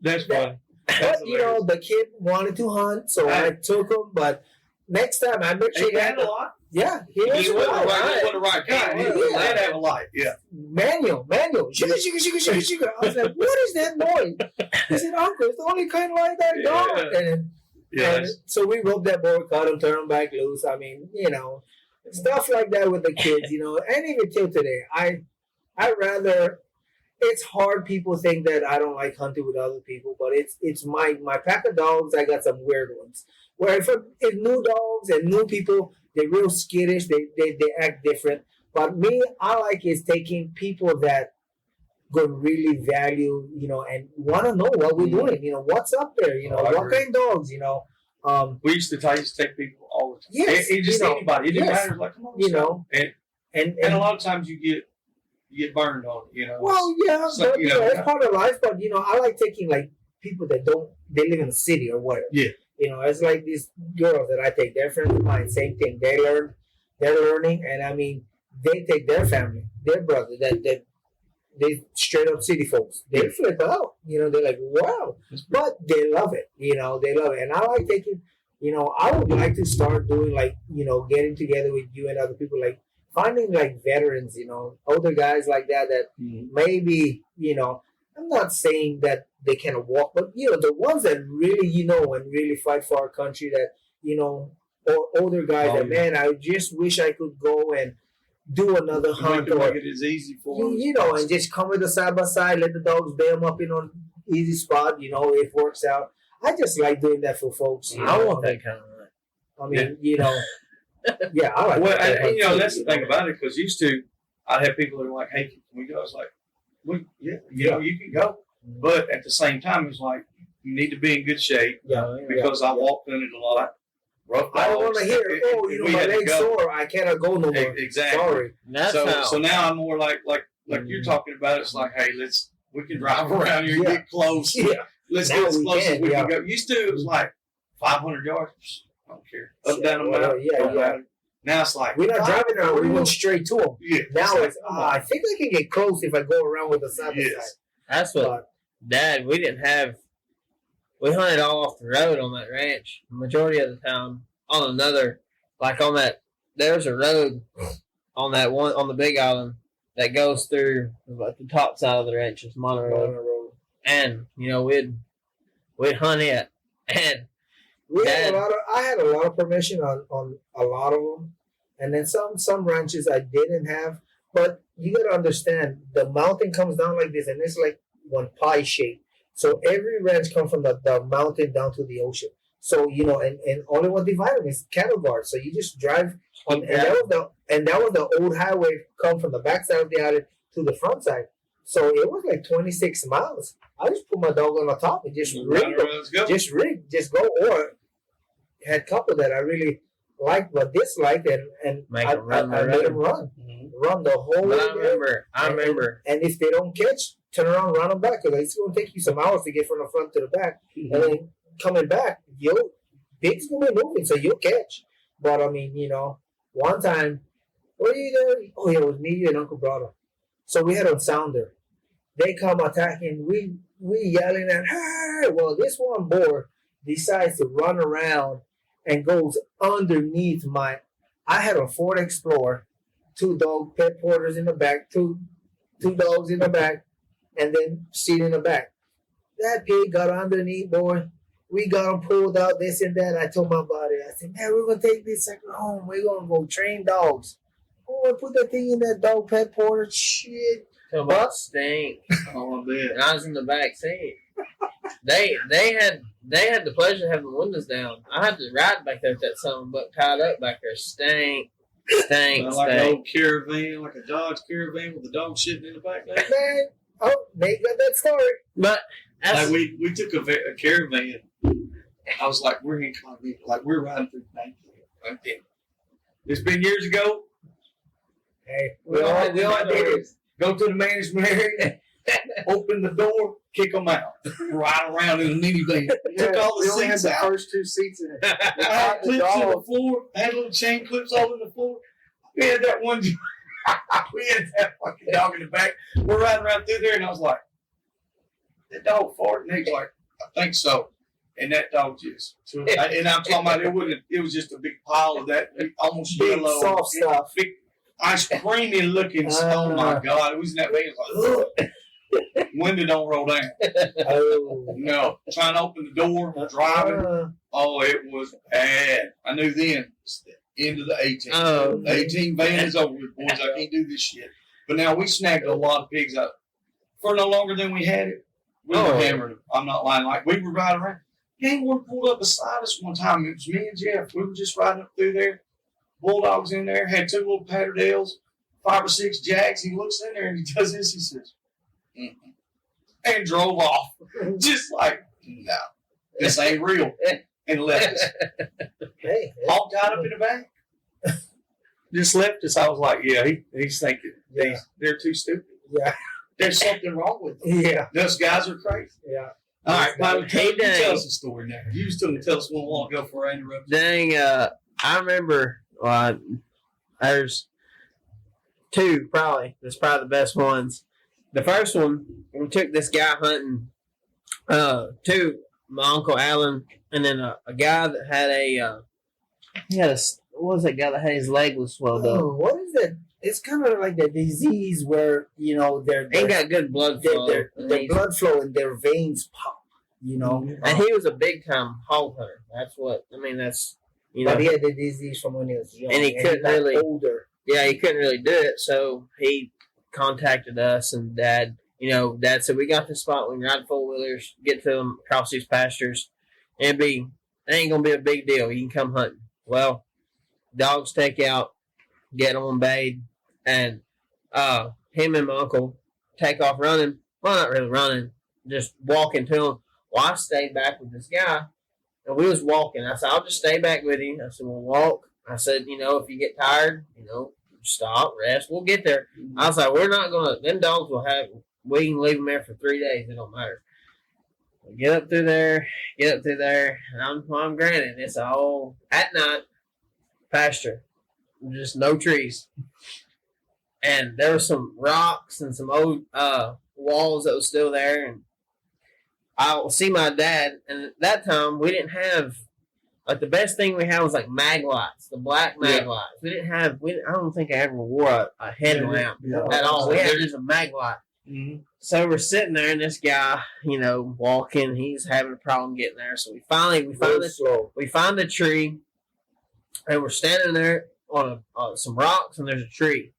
that's fun. But, you know, the kid wanted to hunt, so I took him. But next time, I make sure He had a lot. Yeah, He wasn't the right kind. He had to have a light. Yeah. Manual. Shigga. I was like, what is that noise? He said, Uncle, it's the only kind of light I got. And so we roped that boy, cut him, turn him back loose. I mean, you know, stuff like that with the kids, you know. And even till today, I rather. It's hard. People think that I don't like hunting with other people, but it's my pack of dogs. I got some weird ones. Where if new dogs and new people, they're real skittish. They act different. But me, I like is taking people that could really value, you know, and want to know what we're doing. You know, what's up there. You know, what kind of dogs. You know. We used to take people all the time. Yes, It just anybody. It didn't matter. Like, come on, you know, and a lot of times you get burned on it, you know. Well, yeah, So, but, you know, it's part of life. But, you know, I like taking, like, people that they live in the city or whatever. Yeah. You know, it's like these girls that I take. They're friends of mine. Same thing. They're learning. And, I mean, they take their family, their brother, that they straight up city folks. They flip out. You know, they're like, wow. But they love it. You know, they love it. And I like taking, you know, I would like to start doing, like, you know, getting together with you and other people, like, finding like veterans, you know, older guys like that maybe, you know, I'm not saying that they can walk, but, you know, the ones that really, you know, and really fight for our country that, you know, or older guys that, man, I just wish I could go and do another We hunt can or make it as easy for them. you know, and just come with a side by side, let the dogs bear them up in an easy spot. You know, it works out. I just like doing that for folks. You I know? want that kind of hunt. I mean, you know, yeah, I like Well, that. and, you know, that's the thing about it, because used to, I'd have people that are like, hey, can we go? I was like, well, yeah, you know, you can go. But at the same time, it's like, you need to be in good shape, Yeah, because I walked in it a lot. Rough I don't want dogs, to hear, and- oh, and you know, we my had to leg's go. sore. I cannot go no more. Exactly. Sorry. That's So, how. so now I'm more like you're talking about. It's like, hey, we can drive around here and Yeah. get close. Yeah. Let's Now get as we close as can, we yeah. can go. Used to, it was like 500 yards. I don't care. Up, Yeah, down, a well, mountain. yeah, don't yeah. matter. Now it's like, We're not driving around. We went straight to them. Yeah. Now like, it's, I think I can get close if I go around with a side by Yes. side. That's what But, Dad. We didn't have. We hunted all off the road on that ranch. The majority of the time on another, like on that. There's a road on that one on the Big Island that goes through like the top side of the ranch. It's Mono Road, and you know we'd hunt it, and we had Dad- a lot of. I had a lot of permission on a lot of them, and then some ranches I didn't have. But you got to understand, the mountain comes down like this, and it's like one pie shape. So every ranch comes from the mountain down to the ocean. So you know, and only one divider is cattle guard. So you just drive on, and that was the old highway come from the backside of the island to the front side. So it was like 26 miles. I just put my dog on the top and just rig them. Let's go. Just go. Or had a couple that I really liked but disliked, and Make I 'em run the made road. them run the whole But way I there. remember. And if they don't catch, turn around, run them back, because it's going to take you some hours to get from the front to the back, and then coming back, pig's going to be moving, so you'll catch. But I mean, you know, one time, what are you doing? Oh yeah, it was me, you, and Uncle Brother. So we had on sounder. They come attacking. We yelling at her. Well, this one boar decides to run around and goes underneath my. I had a Ford Explorer, 2 dog pet porters in the back, two dogs in the back, and then seat in the back. That pig got underneath, boy. We got him pulled out, this and that. I told my buddy, I said, man, we're gonna take this sucker home. We're gonna go train dogs. Boy, put that thing in that dog pet porter. Shit. Talking about stink. Oh, I bet. And I was in the back seat. They had the pleasure of having the windows down. I had to ride back there with that son but tied up back there. Stank. Like an old caravan, like a Dodge Caravan with the dog sitting in the back there. Man, oh, Nate got that story. But Like we took a caravan. I was like, we're incognito, like we're riding through the night. It's been years ago. Hey, we all did it. Go to the management area, open the door, kick them out, ride around in a minivan. Took all the seats out. first 2 seats in it. I had clips in the floor. I had little chain clips all in the floor. We had that one. We had that fucking dog in the back. We're riding around through there, and I was like, "That dog farted?" And he's like, "I think so." And that dog just. And I'm talking about it was just a big pile of that almost Big yellow soft stuff. big ice creamy looking. Oh my god! It was in that van. It was like, ugh. Window don't roll down. Oh. No, trying to open the door, driving. Oh, it was bad. I knew then. It's the end of the 18. Oh. The 18 van is over with, boys. I can't do this shit. But now we snagged a lot of pigs up for no longer than we had it. We were hammered them. I'm not lying. Like we were riding around. Gang one pulled up beside us one time. It was me and Jeff. We were just riding up through there. Bulldogs in there. Had 2 little Patterdales, 5 or 6 Jacks. He looks in there and he does this. He says, mm-mm. And drove off. Just like, no, this ain't real. And left us. Hey, All tied up in the back. Just left us. I was like, yeah, he's thinking Yeah. they're too stupid. Yeah. There's something wrong with them. Yeah. Those guys are crazy. Yeah. All right, Bobby, Hey, tell us a story now. You was going to tell us one while ago before I interrupted. dang, I remember there's 2 probably. That's probably the best ones. The first one, we took this guy hunting to my Uncle Alan, and then a guy that had what was that guy that had his leg was swelled up? Oh, what is that? It's kind of like the disease where, you know, Ain't got good blood flow. their blood flow and their veins pop, you know. And he was a big time hog hunter. That's what I mean. That's you know. But he had the disease from when he was young. And he couldn't got really- older. yeah, he couldn't really do it, so he contacted us and Dad. Dad said we got this spot. We can ride 4-wheelers, get to them across these pastures. It ain't gonna be a big deal. You can come hunting. Well, dogs take out, get them bayed, and him and my uncle take off running. Well, not really running, just walking to him. Well, I stayed back with this guy, and we was walking. I said, I'll just stay back with you. I said, we'll walk. I said, if you get tired, stop, rest. We'll get there. I was like, we're not going to, them dogs we can leave them there for 3 days. It don't matter. We get up through there, and I'm granted, it's all at night, pasture, just no trees. And there were some rocks and some old walls that was still there. And I see my dad, and at that time, we didn't have, the best thing we had was mag lights, the black mag lights. We didn't have, I don't think I ever wore a headlamp at all. We had just a mag light. Mm-hmm. So we're sitting there, and this guy, walking, he's having a problem getting there. So we find a tree, and we're standing there on some rocks, and there's a tree.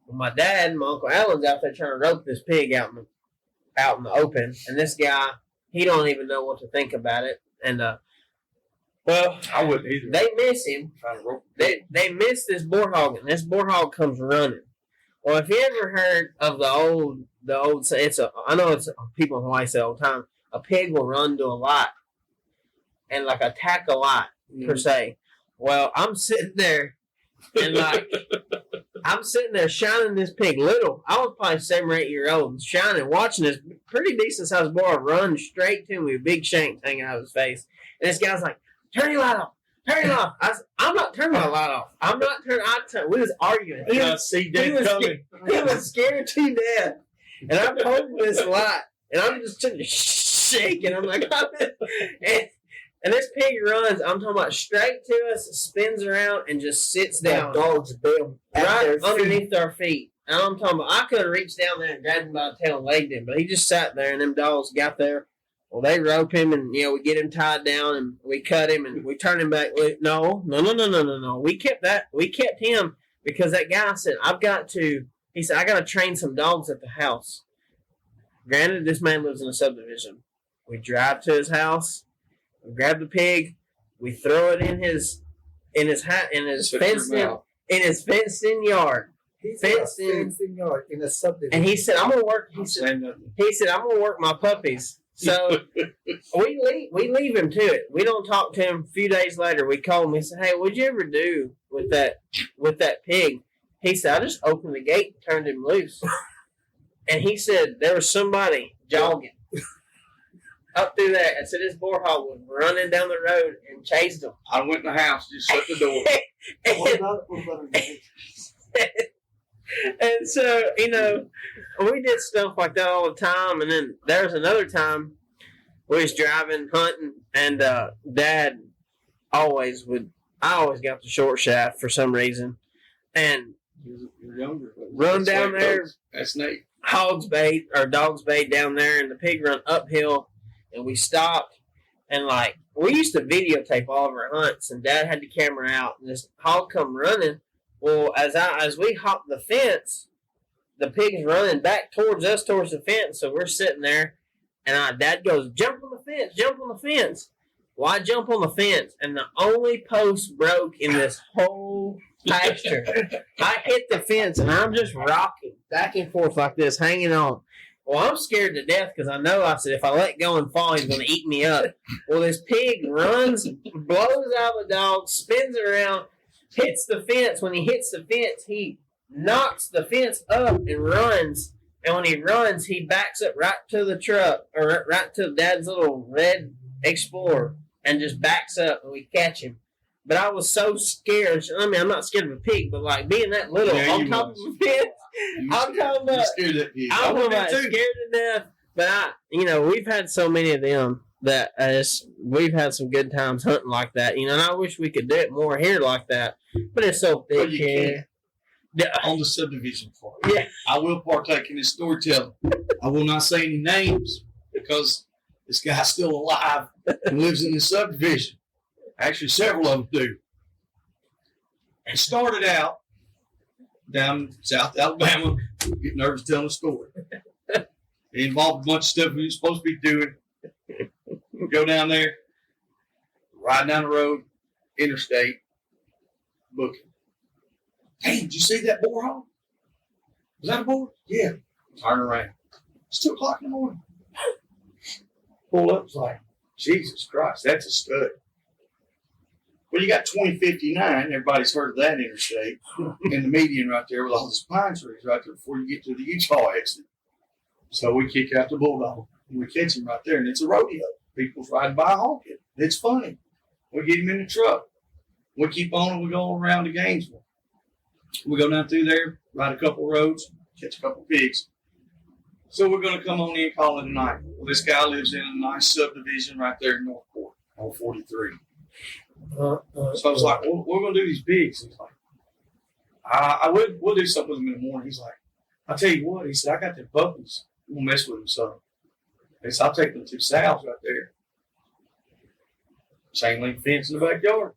Well, my dad and my Uncle Alan's out there trying to rope this pig out in the open, and this guy, he don't even know what to think about it. And well, I wouldn't either. They miss him. They miss this boar hog, and this boar hog comes running. Well, if you ever heard of the old, I know it's people in Hawaii say all the time, a pig will run to a light and attack a light per se. Well, I'm sitting there and I'm sitting there shining this pig little. I was probably 7 or 8 years old, shining, watching this pretty decent sized boar run straight to me with big shanks hanging out of his face. And this guy's like, "Turn your light off. Turn it off." I said, "I'm not turning my light off. I'm not turning." We was arguing. He was scared to death, and I'm holding this light, and I'm just shaking. I'm like, and this pig runs. I'm talking about straight to us, spins around, and just sits down. Dogs right underneath our feet. And I'm talking about, I could have reached down there and grabbed him by the tail and legged him, but he just sat there, and them dogs got there. Well, they rope him, and we get him tied down, and we cut him, and we turn him back. No. We kept him because that guy said, he said, I got to train some dogs at the house. Granted, this man lives in a subdivision. We drive to his house, we grab the pig, we throw it in his fenced in yard. Fenced in yard in a subdivision. And he said, I'm gonna work. He said, I'm gonna work my puppies. So we leave him to it. We don't talk to him. A few days later, we call him. We said, "Hey, what'd you ever do with that pig?" He said, "I just opened the gate and turned him loose." And he said there was somebody jogging up through there. And so this boar hog was running down the road and chased him. I went in the house, just shut the door. And so, we did stuff like that all the time. And then there was another time we was driving, hunting, and Dad I always got the short shaft for some reason. And you're younger. Run down there. That's Nate. Dog's bait down there, and the pig run uphill, and we stopped. And we used to videotape all of our hunts, and Dad had the camera out, and this hog come running. Well, as we hop the fence, the pig's running back towards us, towards the fence. So we're sitting there, and Dad goes, jump on the fence. Well, I jump on the fence, and the only post broke in this whole pasture. I hit the fence, and I'm just rocking back and forth like this, hanging on. Well, I'm scared to death because I said, if I let go and fall, he's going to eat me up. Well, this pig runs, blows out the dog, spins around, hits the fence. When he hits the fence, he knocks the fence up and runs. And when he runs, he backs up right to the truck, or right to Dad's little red Explorer, and just backs up, and we catch him. But I was so scared. I mean, I'm not scared of a pig, but being that little on top of a fence, I'm talking about scared of pig. I'm talking about scared to death. But we've had so many of them that we've had some good times hunting like that. And I wish we could do it more here like that. But it's so big here. On the subdivision part. Yeah. I will partake in this storytelling. I will not say any names because this guy's still alive and lives in the subdivision. Actually, several of them do. It started out down South Alabama. Get nervous telling a story. It involved a bunch of stuff we were supposed to be doing. We go down there, ride down the road, interstate, booking. Hey, did you see that boar hog? Was that a boar? Yeah. Turn around. It's 2 o'clock in the morning. Pull up, it's like, Jesus Christ, that's a stud. Well, you got 2059. Everybody's heard of that interstate. And the median right there with all those pine trees right there before you get to the Utah exit. So we kick out the bulldog. And we catch him right there. And it's a rodeo. People's riding by honking. It's funny. We get him in the truck. We keep on and we go around to Gainesville. We go down through there, ride a couple roads, catch a couple pigs. So we're going to come on in and call it a night. Well, this guy lives in a nice subdivision right there in Northport on 43. So I was like, well, we're going to do these pigs. He's like, we'll do something with them in the morning. He's like, I'll tell you what. He said, I got them puppies. We'll mess with them some. He said, I'll take them to Sal's right there. Chain link fence in the backyard.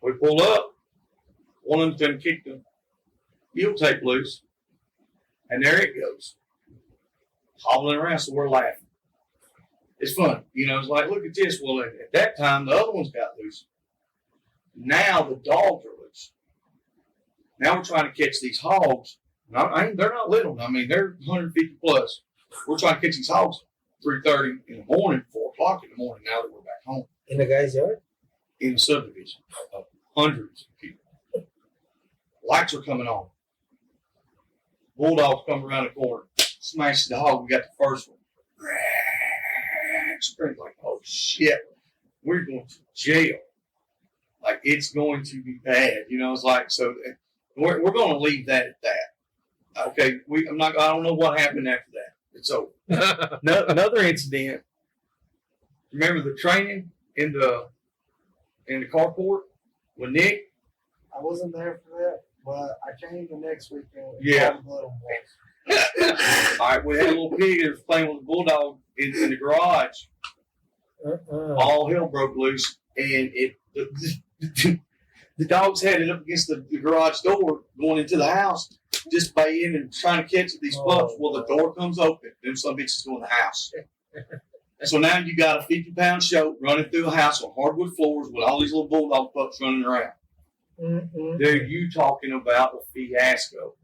We pull up. One of them's going to kick the mule tape loose. And there it goes. Hobbling around, so we're laughing. It's fun. You know, it's like, look at this. Well, at that time, the other ones got loose. Now the dogs are loose. Now we're trying to catch these hogs. They're not little. I mean, they're 150 plus. We're trying to catch these hogs 3:30 in the morning, 4 o'clock in the morning, now that we're back home. In the guy's yard? In a subdivision of hundreds of people. Lights are coming on. Bulldogs come around the corner. Smash the hog. We got the first one. Scream like, oh shit. We're going to jail. Like, it's going to be bad. You know, it's like, so we're going to leave that at that. Okay, I don't know what happened after that. It's over. Another incident. Remember the training in the carport with Nick? I wasn't there for that, but I came the next weekend. Yeah. All right, we had a little pig that was playing with a bulldog in the garage. All hell broke loose, and the dogs had it up against the garage door going into the house, just baying and trying to catch these pups. Well, the door comes open, then some bitches go in the house. So now you got a 50-pound show running through a house on hardwood floors with all these little bulldog pups running around. Dude, you talking about a fiasco.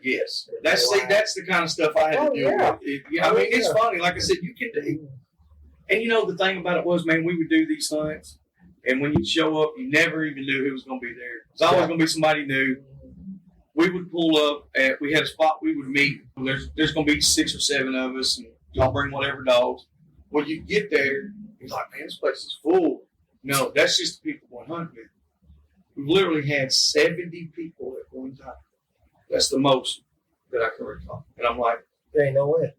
Yes. That's the kind of stuff I had to deal with. It's funny. Like I said, you can do. And you know, the thing about it was, man, we would do these hunts, and when you'd show up, you never even knew who was going to be there. It was always going to be somebody new. We would pull up, and we had a spot we would meet. There's going to be 6 or 7 of us, and y'all bring whatever dogs. Well, you get there, you're like, man, this place is full. No, that's just the people going hunting with. We've literally had 70 people at one time. That's the most that I can recall. And I'm like, there ain't no way.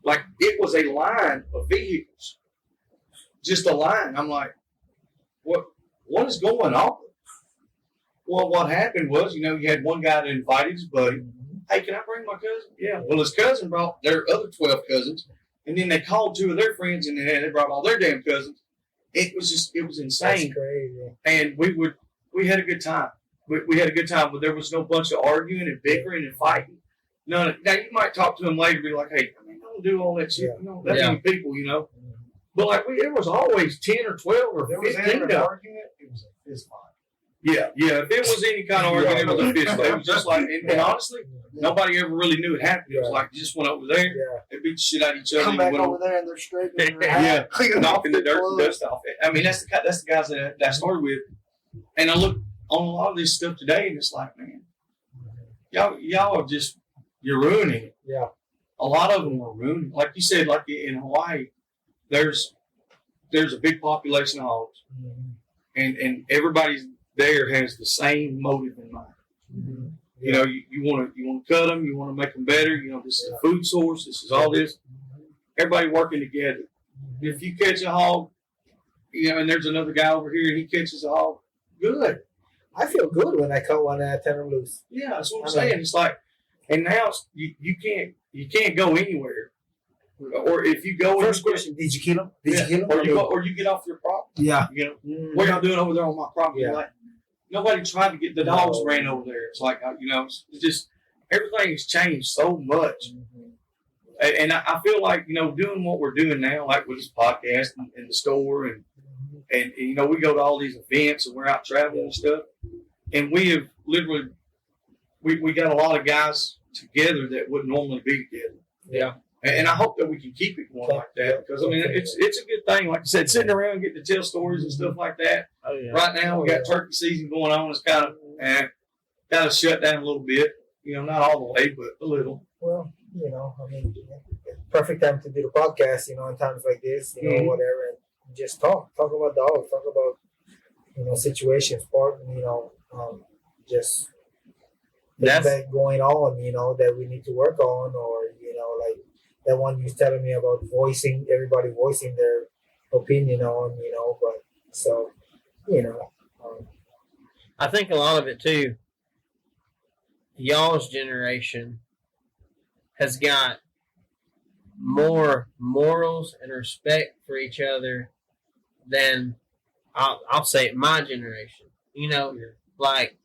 Like, it was a line of vehicles. Just a line. I'm like, what is going on? Well, what happened was, you had one guy that invited his buddy. Hey, can I bring my cousin? Yeah. Well, his cousin brought their other 12 cousins. And then they called 2 of their friends, and they brought all their damn cousins. It was insane. That's crazy. And we had a good time. We had a good time, but there was no bunch of arguing and bickering and fighting. No, now you might talk to them later and be like, hey, don't do all that shit. Yeah. That many people, But like, there was always 10 or 12 or there was 15 an argument, it was a fist fight. Yeah. If it was any kind of argument, it was a fist fight. It was just like, and honestly, nobody ever really knew it happened. It was like, you just went over there, they beat the shit out of each other. Come back over there and they're straightening their yeah, knocking the dirt and dust off. I mean, that's the guys that I started with. And I look on a lot of this stuff today, and it's like, man, y'all are just, you're ruining it. Yeah. A lot of them are ruining. Like you said, like in Hawaii, there's a big population of hogs, and everybody there has the same motive in mind. You want to cut them, you want to make them better. This is a food source. This is all this. Everybody working together. If you catch a hog, and there's another guy over here, and he catches a hog, good. I feel good when I caught one and I turn them loose. Yeah, that's what I'm saying. It's like, and now you can't go anywhere. Or if you go, first question: did you kill him? Did you kill him? Or you get off your property. Yeah. What y'all doing over there on my property? Yeah. Like, nobody tried to get the dogs ran over there. It's like, it's just everything has changed so much. And I feel like, doing what we're doing now, like with this podcast and the store, and we go to all these events and we're out traveling and stuff, and we have literally, we got a lot of guys together that wouldn't normally be together. Yeah. And I hope that we can keep it going like that, because it's a good thing. Like I said, sitting around getting to tell stories and stuff like that. Oh, yeah. Right now we got turkey season going on. It's kind of shut down a little bit. Not all the way, but a little. Well, perfect time to do the podcast. In times like this, whatever, and just talk about dogs, talk about situations, sport, just things that going on, that we need to work on, or like that one you was telling me about everybody voicing their opinion on, but so, I think a lot of it too, y'all's generation has got more morals and respect for each other than I'll say my generation. Like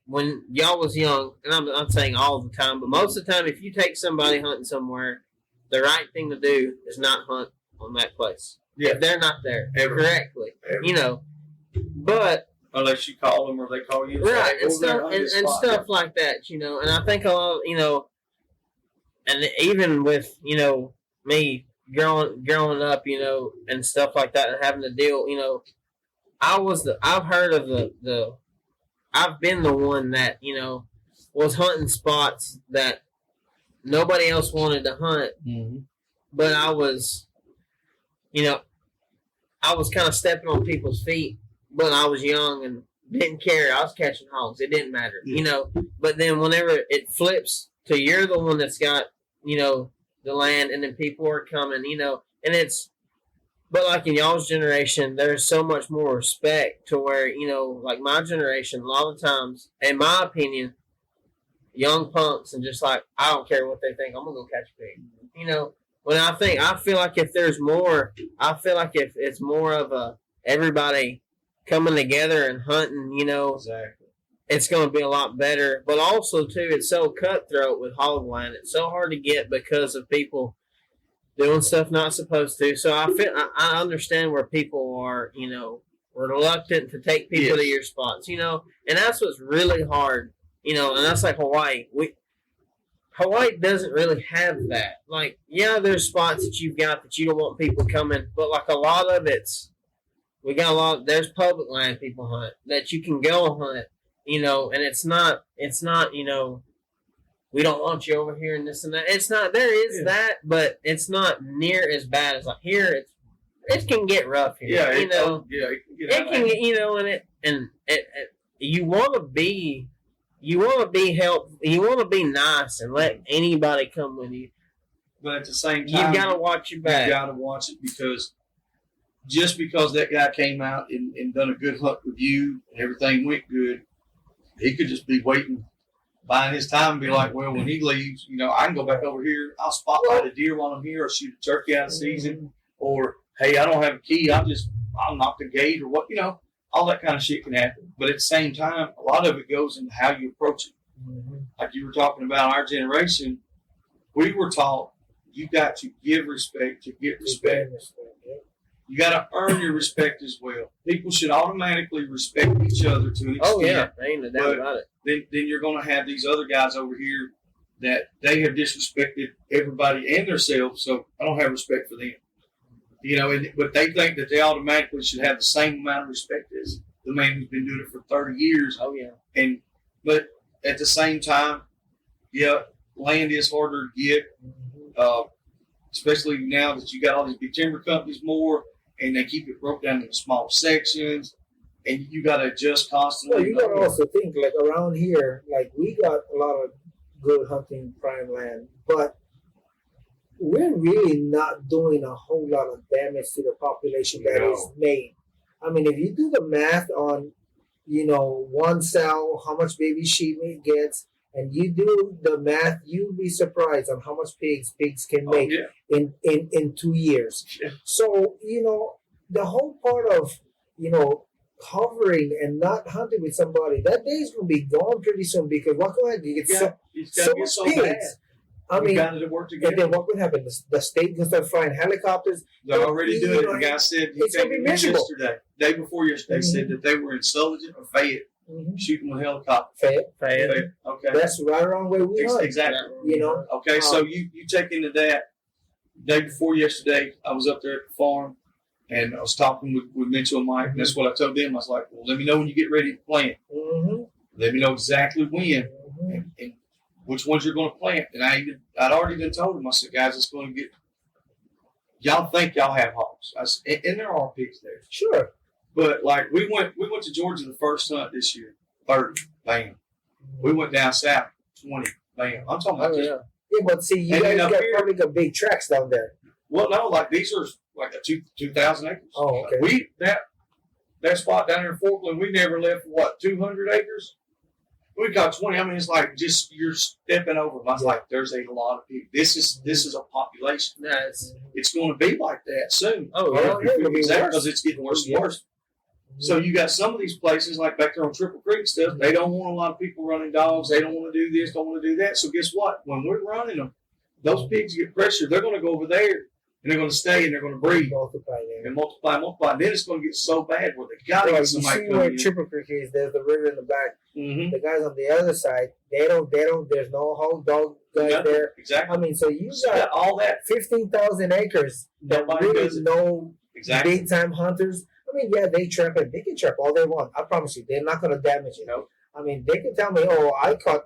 when y'all was young, and I'm not saying all the time, but most of the time, if you take somebody hunting somewhere, the right thing to do is not hunt on that place. Yeah. If they're not there correctly, but unless you call them or they call you, right, and stuff like that, And I think a lot, and even with me growing up, and stuff like that, and having to deal, I've heard of I've been the one that, was hunting spots that nobody else wanted to hunt. Mm-hmm. But I was kind of stepping on people's feet when I was young and didn't care. I was catching hogs. It didn't matter, But then whenever it flips to you're the one that's got, the land, and then people are coming, and but like in y'all's generation, there's so much more respect to where, like my generation, a lot of times, in my opinion, young punks and just like, I don't care what they think, I'm going to go catch a pig. When I feel like if there's more, if it's more of a everybody coming together and hunting, exactly, it's going to be a lot better. But also, too, it's so cutthroat with hog land. It's so hard to get because of people doing stuff not supposed to. So I understand where people are, reluctant to take people to your spots, and that's what's really hard, and that's like Hawaii. Hawaii doesn't really have that. Like, yeah, there's spots that you've got that you don't want people coming, but like a lot of there's public land people hunt that you can go hunt, and it's not, we don't want you over here and this and that. It's not, there is that, but it's not near as bad as like here. It can get rough here. Yeah, it can get and you want to be helpful. You want to be nice and let anybody come with you. But at the same time, you got to watch your back. You got to watch it, because just because that guy came out and done a good hunt with you and everything went good, he could just be waiting, buying his time and be like, well, when he leaves, I can go back over here. I'll spotlight a deer while I'm here, or shoot a turkey out of season, or hey, I don't have a key. I'll knock the gate, or what, all that kind of shit can happen. But at the same time, a lot of it goes into how you approach it. Mm-hmm. Like you were talking about our generation, we were taught you got to give respect to get respect. You got to earn your respect as well. People should automatically respect each other to an extent. Oh, yeah. Ain't a doubt about it. Then you're going to have these other guys over here that they have disrespected everybody and themselves, so I don't have respect for them. But they think that they automatically should have the same amount of respect as the man who's been doing it for 30 years. Oh, yeah. But at the same time, land is harder to get, especially now that you got all these big timber companies more, and they keep it broke down into small sections, and you got to adjust constantly. Well, you got to also think, like around here, like we got a lot of good hunting prime land, but we're really not doing a whole lot of damage to the population that is made. I mean, if you do the math on, one sow, how much baby sheep it gets, and you do the math, you'll be surprised on how much pigs can make in 2 years. Yeah. So, the whole part of, covering and not hunting with somebody, that day is going to be gone pretty soon because what going to get It's so got to get much so pigs. bad. I We mean, got to work and together. then what would happen? The state can start flying helicopters. They're already you doing know, it. The guy said he it's gonna came be in miserable. yesterday, day before yesterday, said that they were in Sullivan or Fayette shooting with a helicopter. Fayette. Okay. That's right around where we are. Exactly. You know. Okay, so you take into that. Day before yesterday, I was up there at the farm, and I was talking with Mitchell and Mike, and that's what I told them. I was like, well, let me know when you get ready to plant. Mm-hmm. Let me know exactly when and which ones you're going to plant. And I'd already been told them. I said, guys, it's going to get. Y'all think y'all have hogs, I said, and there are pigs there. Sure. But like we went to Georgia the first hunt this year, 30, bam. We went down south, 20, bam. I'm talking about Yeah, but see, you And guys then up got here- probably got big tracks down there. well, no, like these are like a 2,000 acres. Oh, okay. We that spot down there in Forkland, we never left 200 acres. We got 20. I mean, it's like just you're stepping over them. I was like, there's a lot of people. This is a population. It's going to be like that soon. Oh, yeah. It'll be Exactly, worse. because it's getting worse and worse. So you got some of these places like back there on Triple Creek stuff. They don't want a lot of people running dogs. They don't want to do this. Don't want to do that. So guess what? When we're running them, those pigs get pressure. They're going to go over there and they're going to stay and they're going to breed Multiply there. and multiply. And then it's going to get so bad where they got to Well, get you somebody see coming where in. Triple Creek is? There's the river in the back. Mm-hmm. The guys on the other side, they don't. There's no whole dog guy there. Exactly. I mean, so you You got got all that. 15,000 acres that Nobody really does it. no Exactly. big time hunters. I mean, yeah, they trap it. They can trap all they want. I promise you, they're not going to damage it. Nope. I mean, they can tell me, "Oh, I caught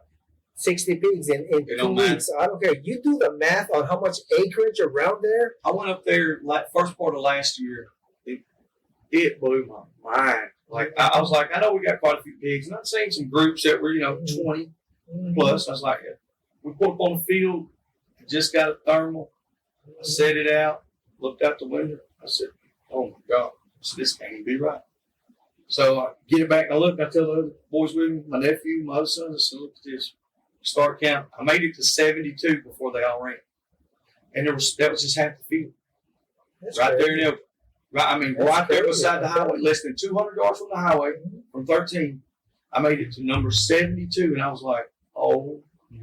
60 pigs in It 2 don't matter. weeks." I don't care. You do the math on how much acreage around there. I went up there first part of last year. It blew my mind. Like I was like, I know we got quite a few pigs, and I've seen some groups that were 20 plus. I was like, we put up on the field, just got a thermal. I set it out, looked out the window. I said, oh my God, this can't be right. So I get it back and I look. I tell the other boys with me, my nephew, my other sons, I said, look at this. Start count. I made it to 72 before they all ran, and that was just half the field. That's Right crazy. there in the open. Right, I mean, That's right there crazy. beside the highway, less than 200 yards from the highway, from 13. I made it to number 72, and I was like, "Oh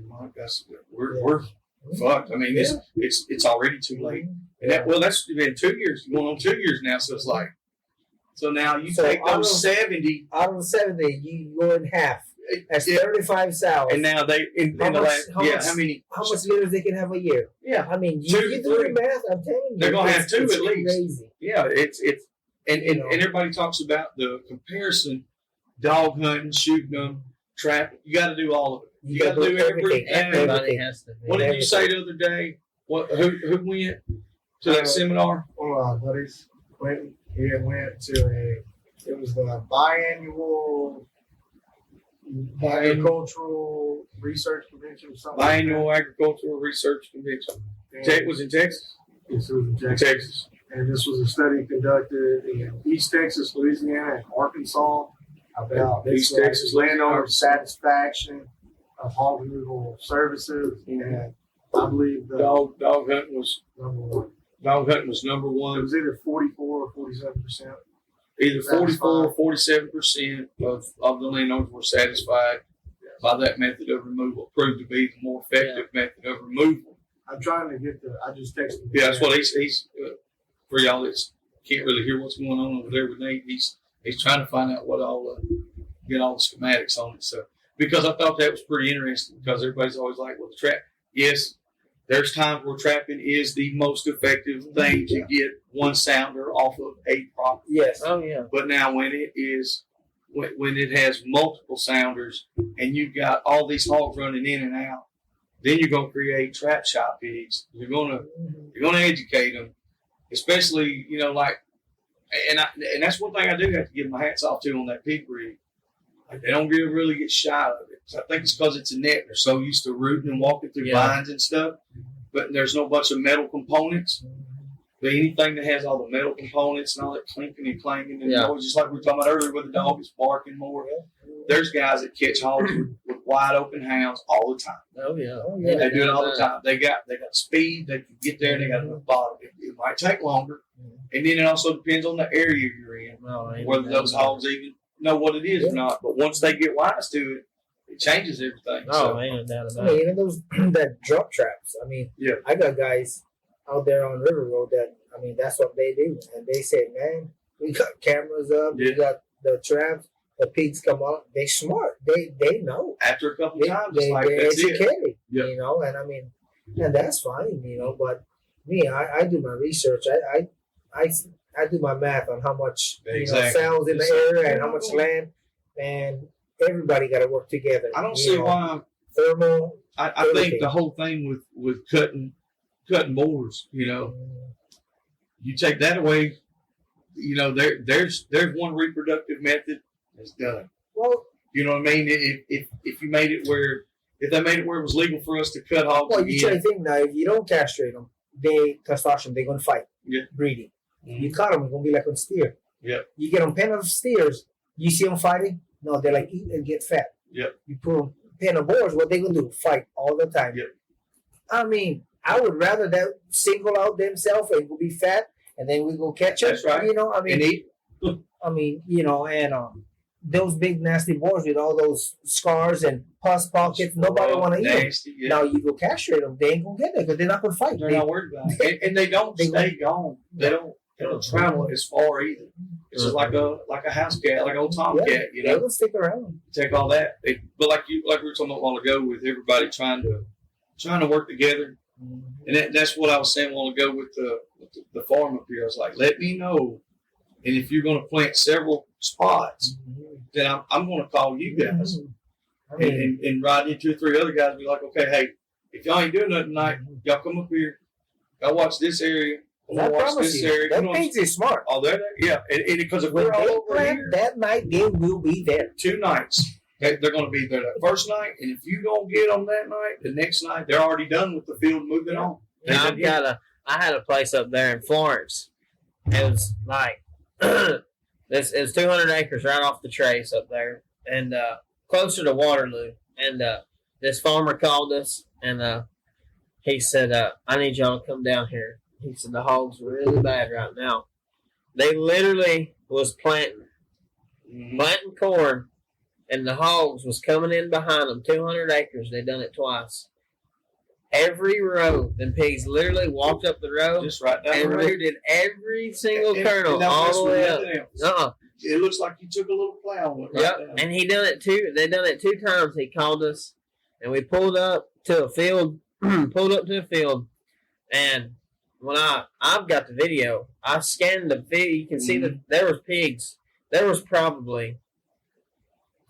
my gosh, we're fucked." I mean, it's already too late. And that's been 2 years, going on 2 years now. So it's like, so now you So take out those of- 70, Out of the 70, you go in half. That's Yeah. 35 sows. and now they in How the much- last how much- how many? How much litters they can have a year? Yeah, I mean, Two, you do the three. math. I'm telling you, They're gonna have it's- two it's at least. Crazy. yeah, it's and You know. and everybody talks about the comparison, dog hunting, shooting them, trapping. You got to do all of it. You got to do everything. Everybody has to. What did you say the other day? Who went to that seminar? One of our buddies, Quentin, he had went to it was the biannual agricultural research convention or something. Biannual Agricultural Research Convention. And Tech was in Texas. Yes, it was in In Texas. Texas. And this was a study conducted in East Texas, Louisiana, and Arkansas about East Texas, landowner satisfaction of hog removal services. And I believe the Dog hunting was number one. number It one. was either 44 or 47%. Either 44 or 47% of the landowners were satisfied by that method of removal. Proved to be the more effective method of removal. I'm trying to get I just texted him. Yeah, that's what he's for y'all that can't really hear what's going on over there with Nate. He's trying to find out what all get all the schematics on it. So because I thought that was pretty interesting because everybody's always like, well, the trap. Yes, there's times where trapping is the most effective thing to get one sounder off of a property. Yes. Oh yeah. But now when it has multiple sounders and you've got all these hogs running in and out, then you're going to create trap shop pigs. You're going to educate them, especially and that's one thing I do have to give my hats off to on that pig breed. Like, they don't really get shy of it. So I think it's because it's a net. They're so used to rooting and walking through vines and stuff. But there's no bunch of metal components. But anything that has all the metal components and all that clinking and clanging and noise, just like we were talking about earlier, where the dog is barking more. There's guys that catch hogs with wide open hounds all the time. Oh yeah. They do it all the time. They got speed. They can get there. And they got enough bottom. It might take longer, And then it also depends on the area you're in, whether those hogs even know what it is or not. But once they get wise to it, it changes everything. Oh, ain't no doubt I about mean, it. even those that drop traps. I mean, Yeah. I got guys out there on River Road that, I mean, that's what they do. And they say, man, we got cameras up, we got the traps, the pigs come out. They smart. They know. After a couple They, times, they, it's like, they're that's it. educated, Yeah. you know, and I mean, and that's fine, you know, but me, I do my research. I do my math on how much Exactly. sells in the area and how much land, and everybody got to work together. I don't see why. Thermal. I think the whole thing with cutting boars, you take that away, there's one reproductive method that's done. Well, You know what I mean? If they made it where it was legal for us to cut hogs, well, you try to think now. If you don't castrate them, testosterone, they're gonna fight. Yeah. Breeding. Mhm. You cut them, it's gonna be like on steer. Yep. You get them pen of steers. You see them fighting? No, they like eat and get fat. Yep. You put them pen of boars. What they gonna do? Fight all the time. Yep. I mean, I would rather that single out themselves and go be fat, and then we go catch them. That's right. I mean, and eat. Those big nasty boars with all those scars and pus pockets, nobody want to eat them. Nasty, yeah. Now you go castrate them, they ain't gonna get there because they're not gonna fight. They're not worried about it. And they don't stay gone. They don't travel as far either. It's just like a house cat, like an old tomcat, They will stick around. Take all that. But like we were talking about a while ago, with everybody trying to work together, and that's what I was saying a while ago with the farm up here. I was like, let me know, and if you're going to plant several spots, then I'm going to call you guys, I mean, and ride in 2 or 3 other guys. And be like, okay, hey, if y'all ain't doing nothing tonight, y'all come up here. Y'all watch this area. I'm I gonna watch promise this you, area. that pigs is smart. Oh, they're there. Yeah, and because if When we're all they over plant here, that night, they will be there. 2 nights. They're going to be there that first night, and if you don't get them that night, the next night they're already done with the field, moving on. Now, I had a place up there in Florence. It was like it was 200 acres right off the trace up there, and closer to Waterloo. And this farmer called us, and he said, "I need y'all to come down here." He said the hogs were really bad right now. They literally was planting corn, and the hogs was coming in behind them. 200 acres. They done it twice. Every row, the pigs literally walked up the row Just right down and the road. rooted every single kernel that all place the was way up. nothing else. It looks like you took a little plow and went right Yep. down. And he done it too. They done it 2 times. He called us, and we pulled up to a field. And when I've got the video, I scanned the video. You can see that there was pigs. There was probably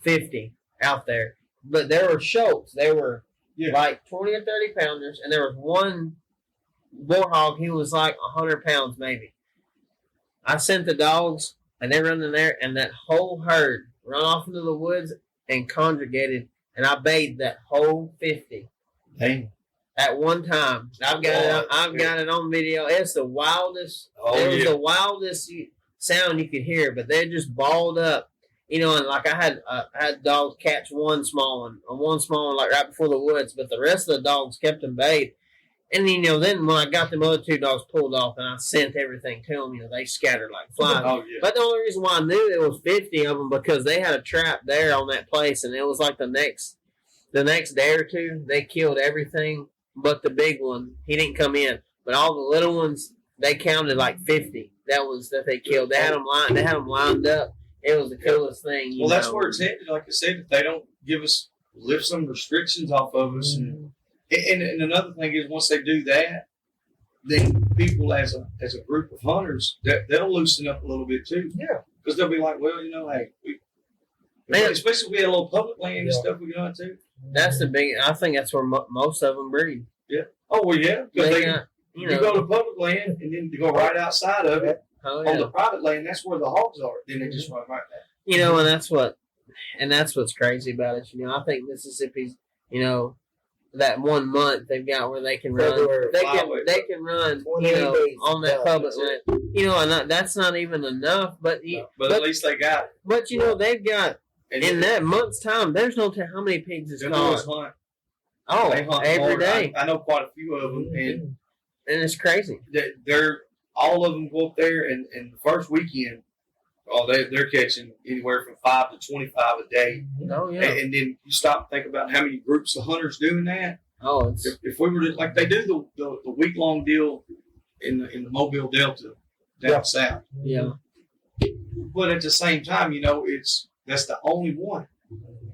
50 out there, but there were shoals. They were like 20 or 30 pounders, and there was one boar hog. He was like 100 pounds maybe. I sent the dogs, and they run in there, and that whole herd run off into the woods and congregated, and I bathed that whole 50 at one time. I've got it on video. It's the wildest. It was the wildest sound you could hear, but they just balled up. And like I had dogs catch one small one like right before the woods, but the rest of the dogs kept them bayed. And then when I got them other 2 dogs pulled off and I sent everything to them, they scattered like flies. Oh, yeah. But the only reason why I knew it was 50 of them because they had a trap there on that place, and it was like the next day or 2 they killed everything but the big one. He didn't come in, but all the little ones they counted like 50. That they killed. They had them lined up. It was the coolest thing. Well, that's where it's headed. Like I said, if they don't lift some restrictions off of us, and another thing is once they do that, then people as a group of hunters, they'll loosen up a little bit too. Yeah, because they'll be like, well, hey, especially if we had a little public land and stuff we can hunt too. That's the big. I think that's where most of them breed. Yeah. Oh well, yeah. Because you go to public land and then you go right outside of it. Oh, yeah. On the private land, that's where the hogs are. Then they just run right there. And that's what's crazy about it. I think Mississippi's, that 1 month they've got where they can run. They can run, on that public land. And that's not even enough. But at least they got it. But they've got in that month's time. There's no telling how many pigs it's caught. Hunt. Oh, they hunt every hard. day. I know quite a few of them, and it's crazy. They're all of them go up there, and the first weekend, they're catching anywhere from 5 to 25 a day. Oh yeah. And then you stop and think about how many groups of hunters doing that. Oh, it's If we were to, like they do the week long deal in the Mobile Delta down south. yeah. But at the same time, that's the only one.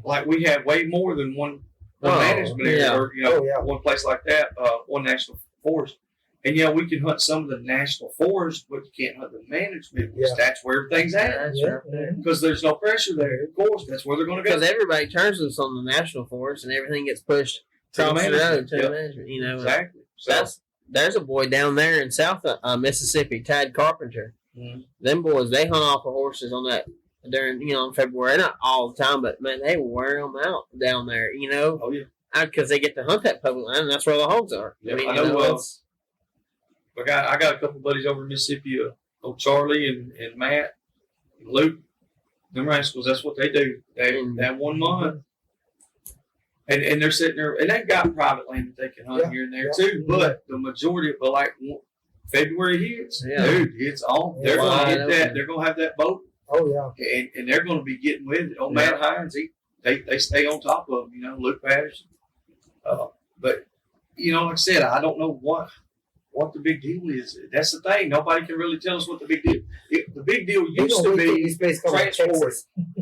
Like we have way more than one management area, or one place like that, one national forest. And we can hunt some of the national forests, but you can't hunt the management because that's where everything's at. Because there's no pressure there. Of course, that's where they're going to go. Because everybody turns us on the national forest, and everything gets pushed across the road to the management. Exactly. So, there's a boy down there in South Mississippi, Tad Carpenter. Mhm. Them boys, they hunt off of horses on that during in February, not all the time, but man, they wear them out down there. Oh yeah. Because they get to hunt that public land, and that's where the hogs are. Yeah, I know. I got a couple buddies over in Mississippi, old Charlie and Matt and Luke. Them rascals, that's what they do. That 1 month. And they're sitting there, and they've got private land that they can hunt here and there too. But the majority, February hits, dude, it's on. They're going to get that. They're going to have that boat. Oh yeah. And they're going to be getting with it. Old Matt Hines, they stay on top of them. Luke Patterson. But like I said, I don't know what the big deal is. That's the thing. Nobody can really tell us what the big deal. The big deal used to be transport.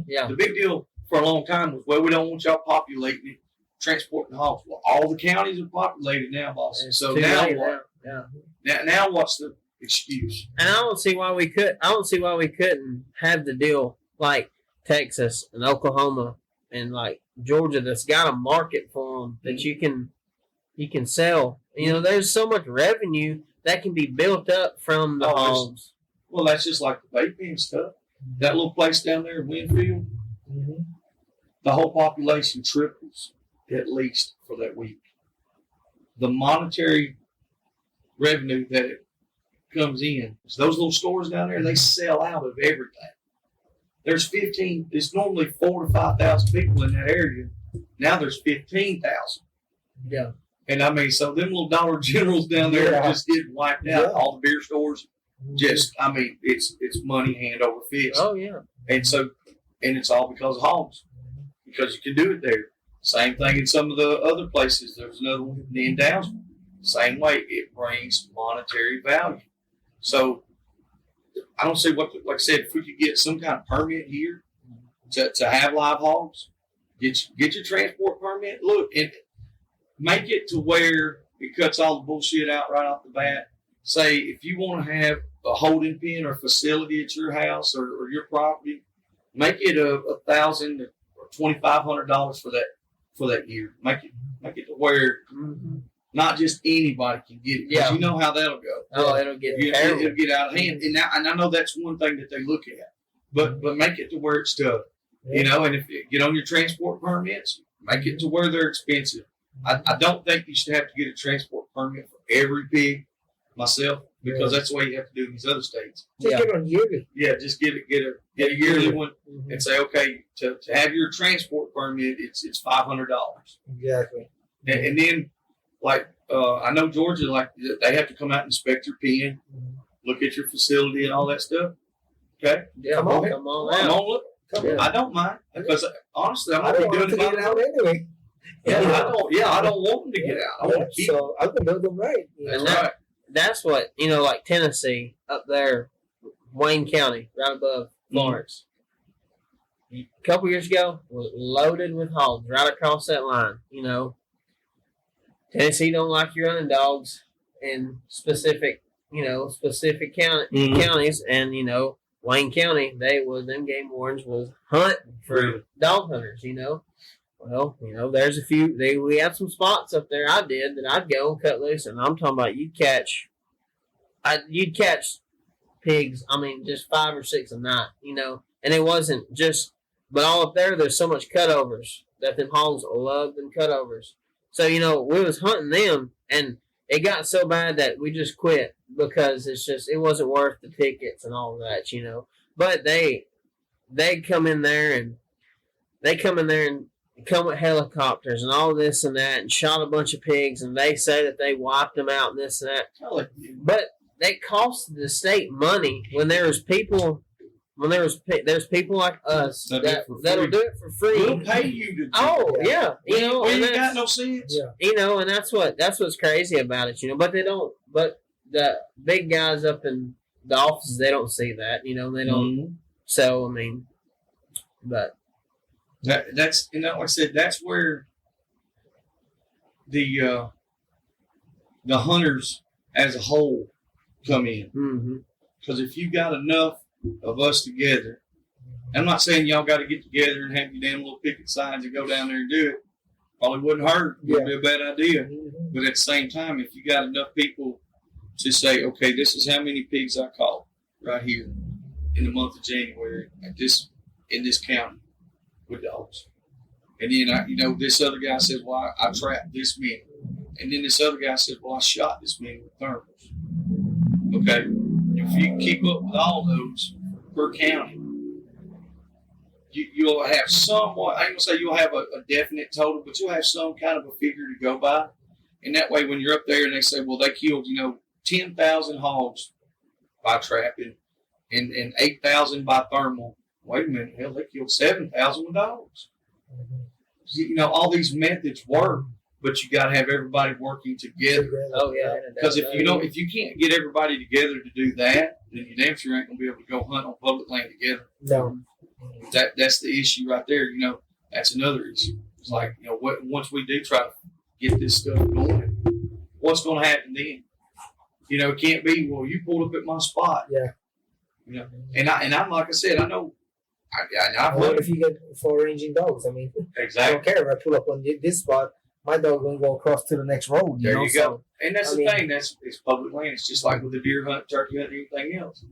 Yeah. The big deal for a long time was, we don't want y'all populating it, transporting hogs. Well, all the counties are populated now, boss. So now what? Yeah. Now what's the excuse? And I don't see why we couldn't have the deal like Texas and Oklahoma and like Georgia that's got a market for them that you can sell. There's so much revenue that can be built up from the hogs. Well, that's just like the bait pen stuff. That little place down there in Winfield, the whole population triples at least for that week. The monetary revenue that it comes in, so those little stores down there, they sell out of everything. There's it's normally 4,000 to 5,000 people in that area. Now there's 15,000. Yeah. And so them little Dollar Generals down there are just getting wiped out. All the beer stores, it's money hand over fist. Oh yeah. And it's all because of hogs, because you can do it there. Same thing in some of the other places. There's another one in Downs. Same way, it brings monetary value. So I don't see like I said, if we could get some kind of permit here to have live hogs, get your transport permit. Look, and make it to where it cuts all the bullshit out right off the bat. Say, if you want to have a holding pen or facility at your house or your property, make it $1,000 or $2,500 for that year. Make it to where not just anybody can get it. Yeah. You know how that'll go. Oh, it'll get out of hand. And I know that's one thing that they look at. But make it to where it's done. And if you get on your transport permits, make it to where they're expensive. I don't think you should have to get a transport permit for every pig myself, because that's the way you have to do in these other states. Just get on yearly. Yeah, just get a yearly one and say, okay, to have your transport permit, it's $500. Exactly. And then, like, I know Georgia, like, they have to come out and inspect your pen, look at your facility and all that stuff. Okay? Yeah, come on, look. I don't mind, because honestly, I'm not going to be doing it out anyway. I don't want them to get out. I want to keep them. So I can build them right. That's what, like Tennessee up there, Wayne County, right above Florence. A couple years ago, was loaded with hogs right across that line. Tennessee don't like you running dogs in specific counties, and Wayne County, them game wardens was hunting for dog hunters. Well, there's a few. We had some spots up there. I did that. I'd go and cut loose, and I'm talking about you'd catch pigs. I mean, just 5 or 6 a night. And it wasn't just. But all up there, there's so much cutovers that them hogs love them cutovers. So we was hunting them, and it got so bad that we just quit because it wasn't worth the tickets and all that. But they come in there and come with helicopters and all this and that and shot a bunch of pigs, and they say that they wiped them out and this and that. But that costs the state money when there's people like us that'll do it for free. We'll pay you to do Oh it. yeah, you know, We and ain't got that's, no sense. Yeah. you know, and that's what's crazy about it, you know. But they don't. But the big guys up in the offices, they don't see that, you know. They don't. Mhm. So I mean, but That's like I said, that's where the hunters as a whole come in. mm-hmm. Because if you got enough of us together, I'm not saying y'all got to get together and have your damn little picket signs and go down there and do it. Probably wouldn't hurt. Wouldn't be a bad idea. Mhm. But at the same time, if you got enough people to say, okay, this is how many pigs I caught right here in the month of January in this county with dogs. And then this other guy says, well, I trapped this many. And then this other guy says, well, I shot this many with thermals. Okay. If you keep up with all those per county, you'll have somewhat, I ain't gonna say you'll have a definite total, but you'll have some kind of a figure to go by. And that way, when you're up there and they say, well, they killed, 10,000 hogs by trapping and 8,000 by thermal. Wait a minute, hell, they killed 7,000 with dogs. All these methods work, but you got to have everybody working together. Oh yeah, Because if you can't get everybody together to do that, then you damn sure ain't gonna be able to go hunt on public land together. No. That's the issue right there. That's another issue. It's like once we do try to get this stuff going, what's going to happen then? It can't be, well, you pulled up at my spot. Yeah. And I'm like I said, I know. I've What hunted. if you get 4-ranging dogs? I mean, I Exactly. don't care if I pull up on this spot. My dog gonna go across to the next road. There know? you go. And that's I the mean- thing. It's public land. It's just like with the deer hunt, turkey hunt, and anything else.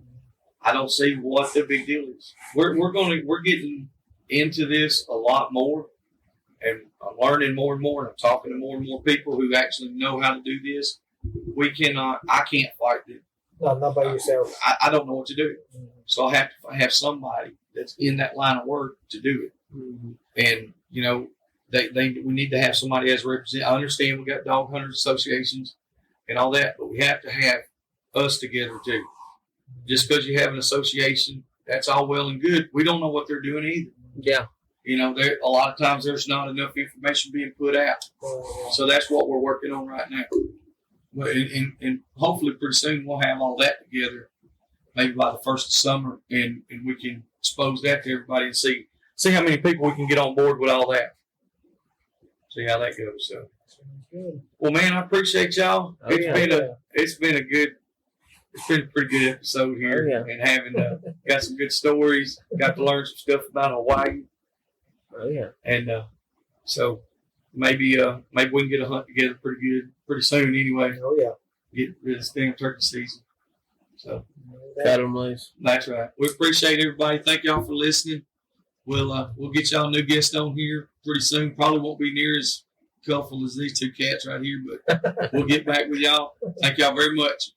I don't see what the big deal is. We're getting into this a lot more, and I'm learning more and more, and I'm talking to more and more people who actually know how to do this. I can't fight it. No, not by yourself. I don't know what to do. So I have to have somebody that's in that line of work to do it. Mm-hmm. And, we need to have somebody as represent. I understand we got dog hunters associations and all that, but we have to have us together too. Just because you have an association, that's all well and good. We don't know what they're doing either. Yeah. A lot of times there's not enough information being put out. So that's what we're working on right now. And hopefully pretty soon we'll have all that together, maybe by the first of summer, and we can expose that to everybody and see how many people we can get on board with all that. See how that goes. So, well, man, I appreciate y'all. Oh, yeah. It's been a pretty good episode here, Oh, yeah. and having got some good stories. Got to learn some stuff about Hawaii, Oh yeah. and so maybe we can get a hunt together pretty soon. Anyway, Oh yeah. get rid of this damn turkey season. So Cut 'em loose. that's right. We appreciate everybody. Thank y'all for listening. We'll get y'all a new guest on here pretty soon. Probably won't be near as colorful as these two cats right here, but we'll get back with y'all. Thank y'all very much.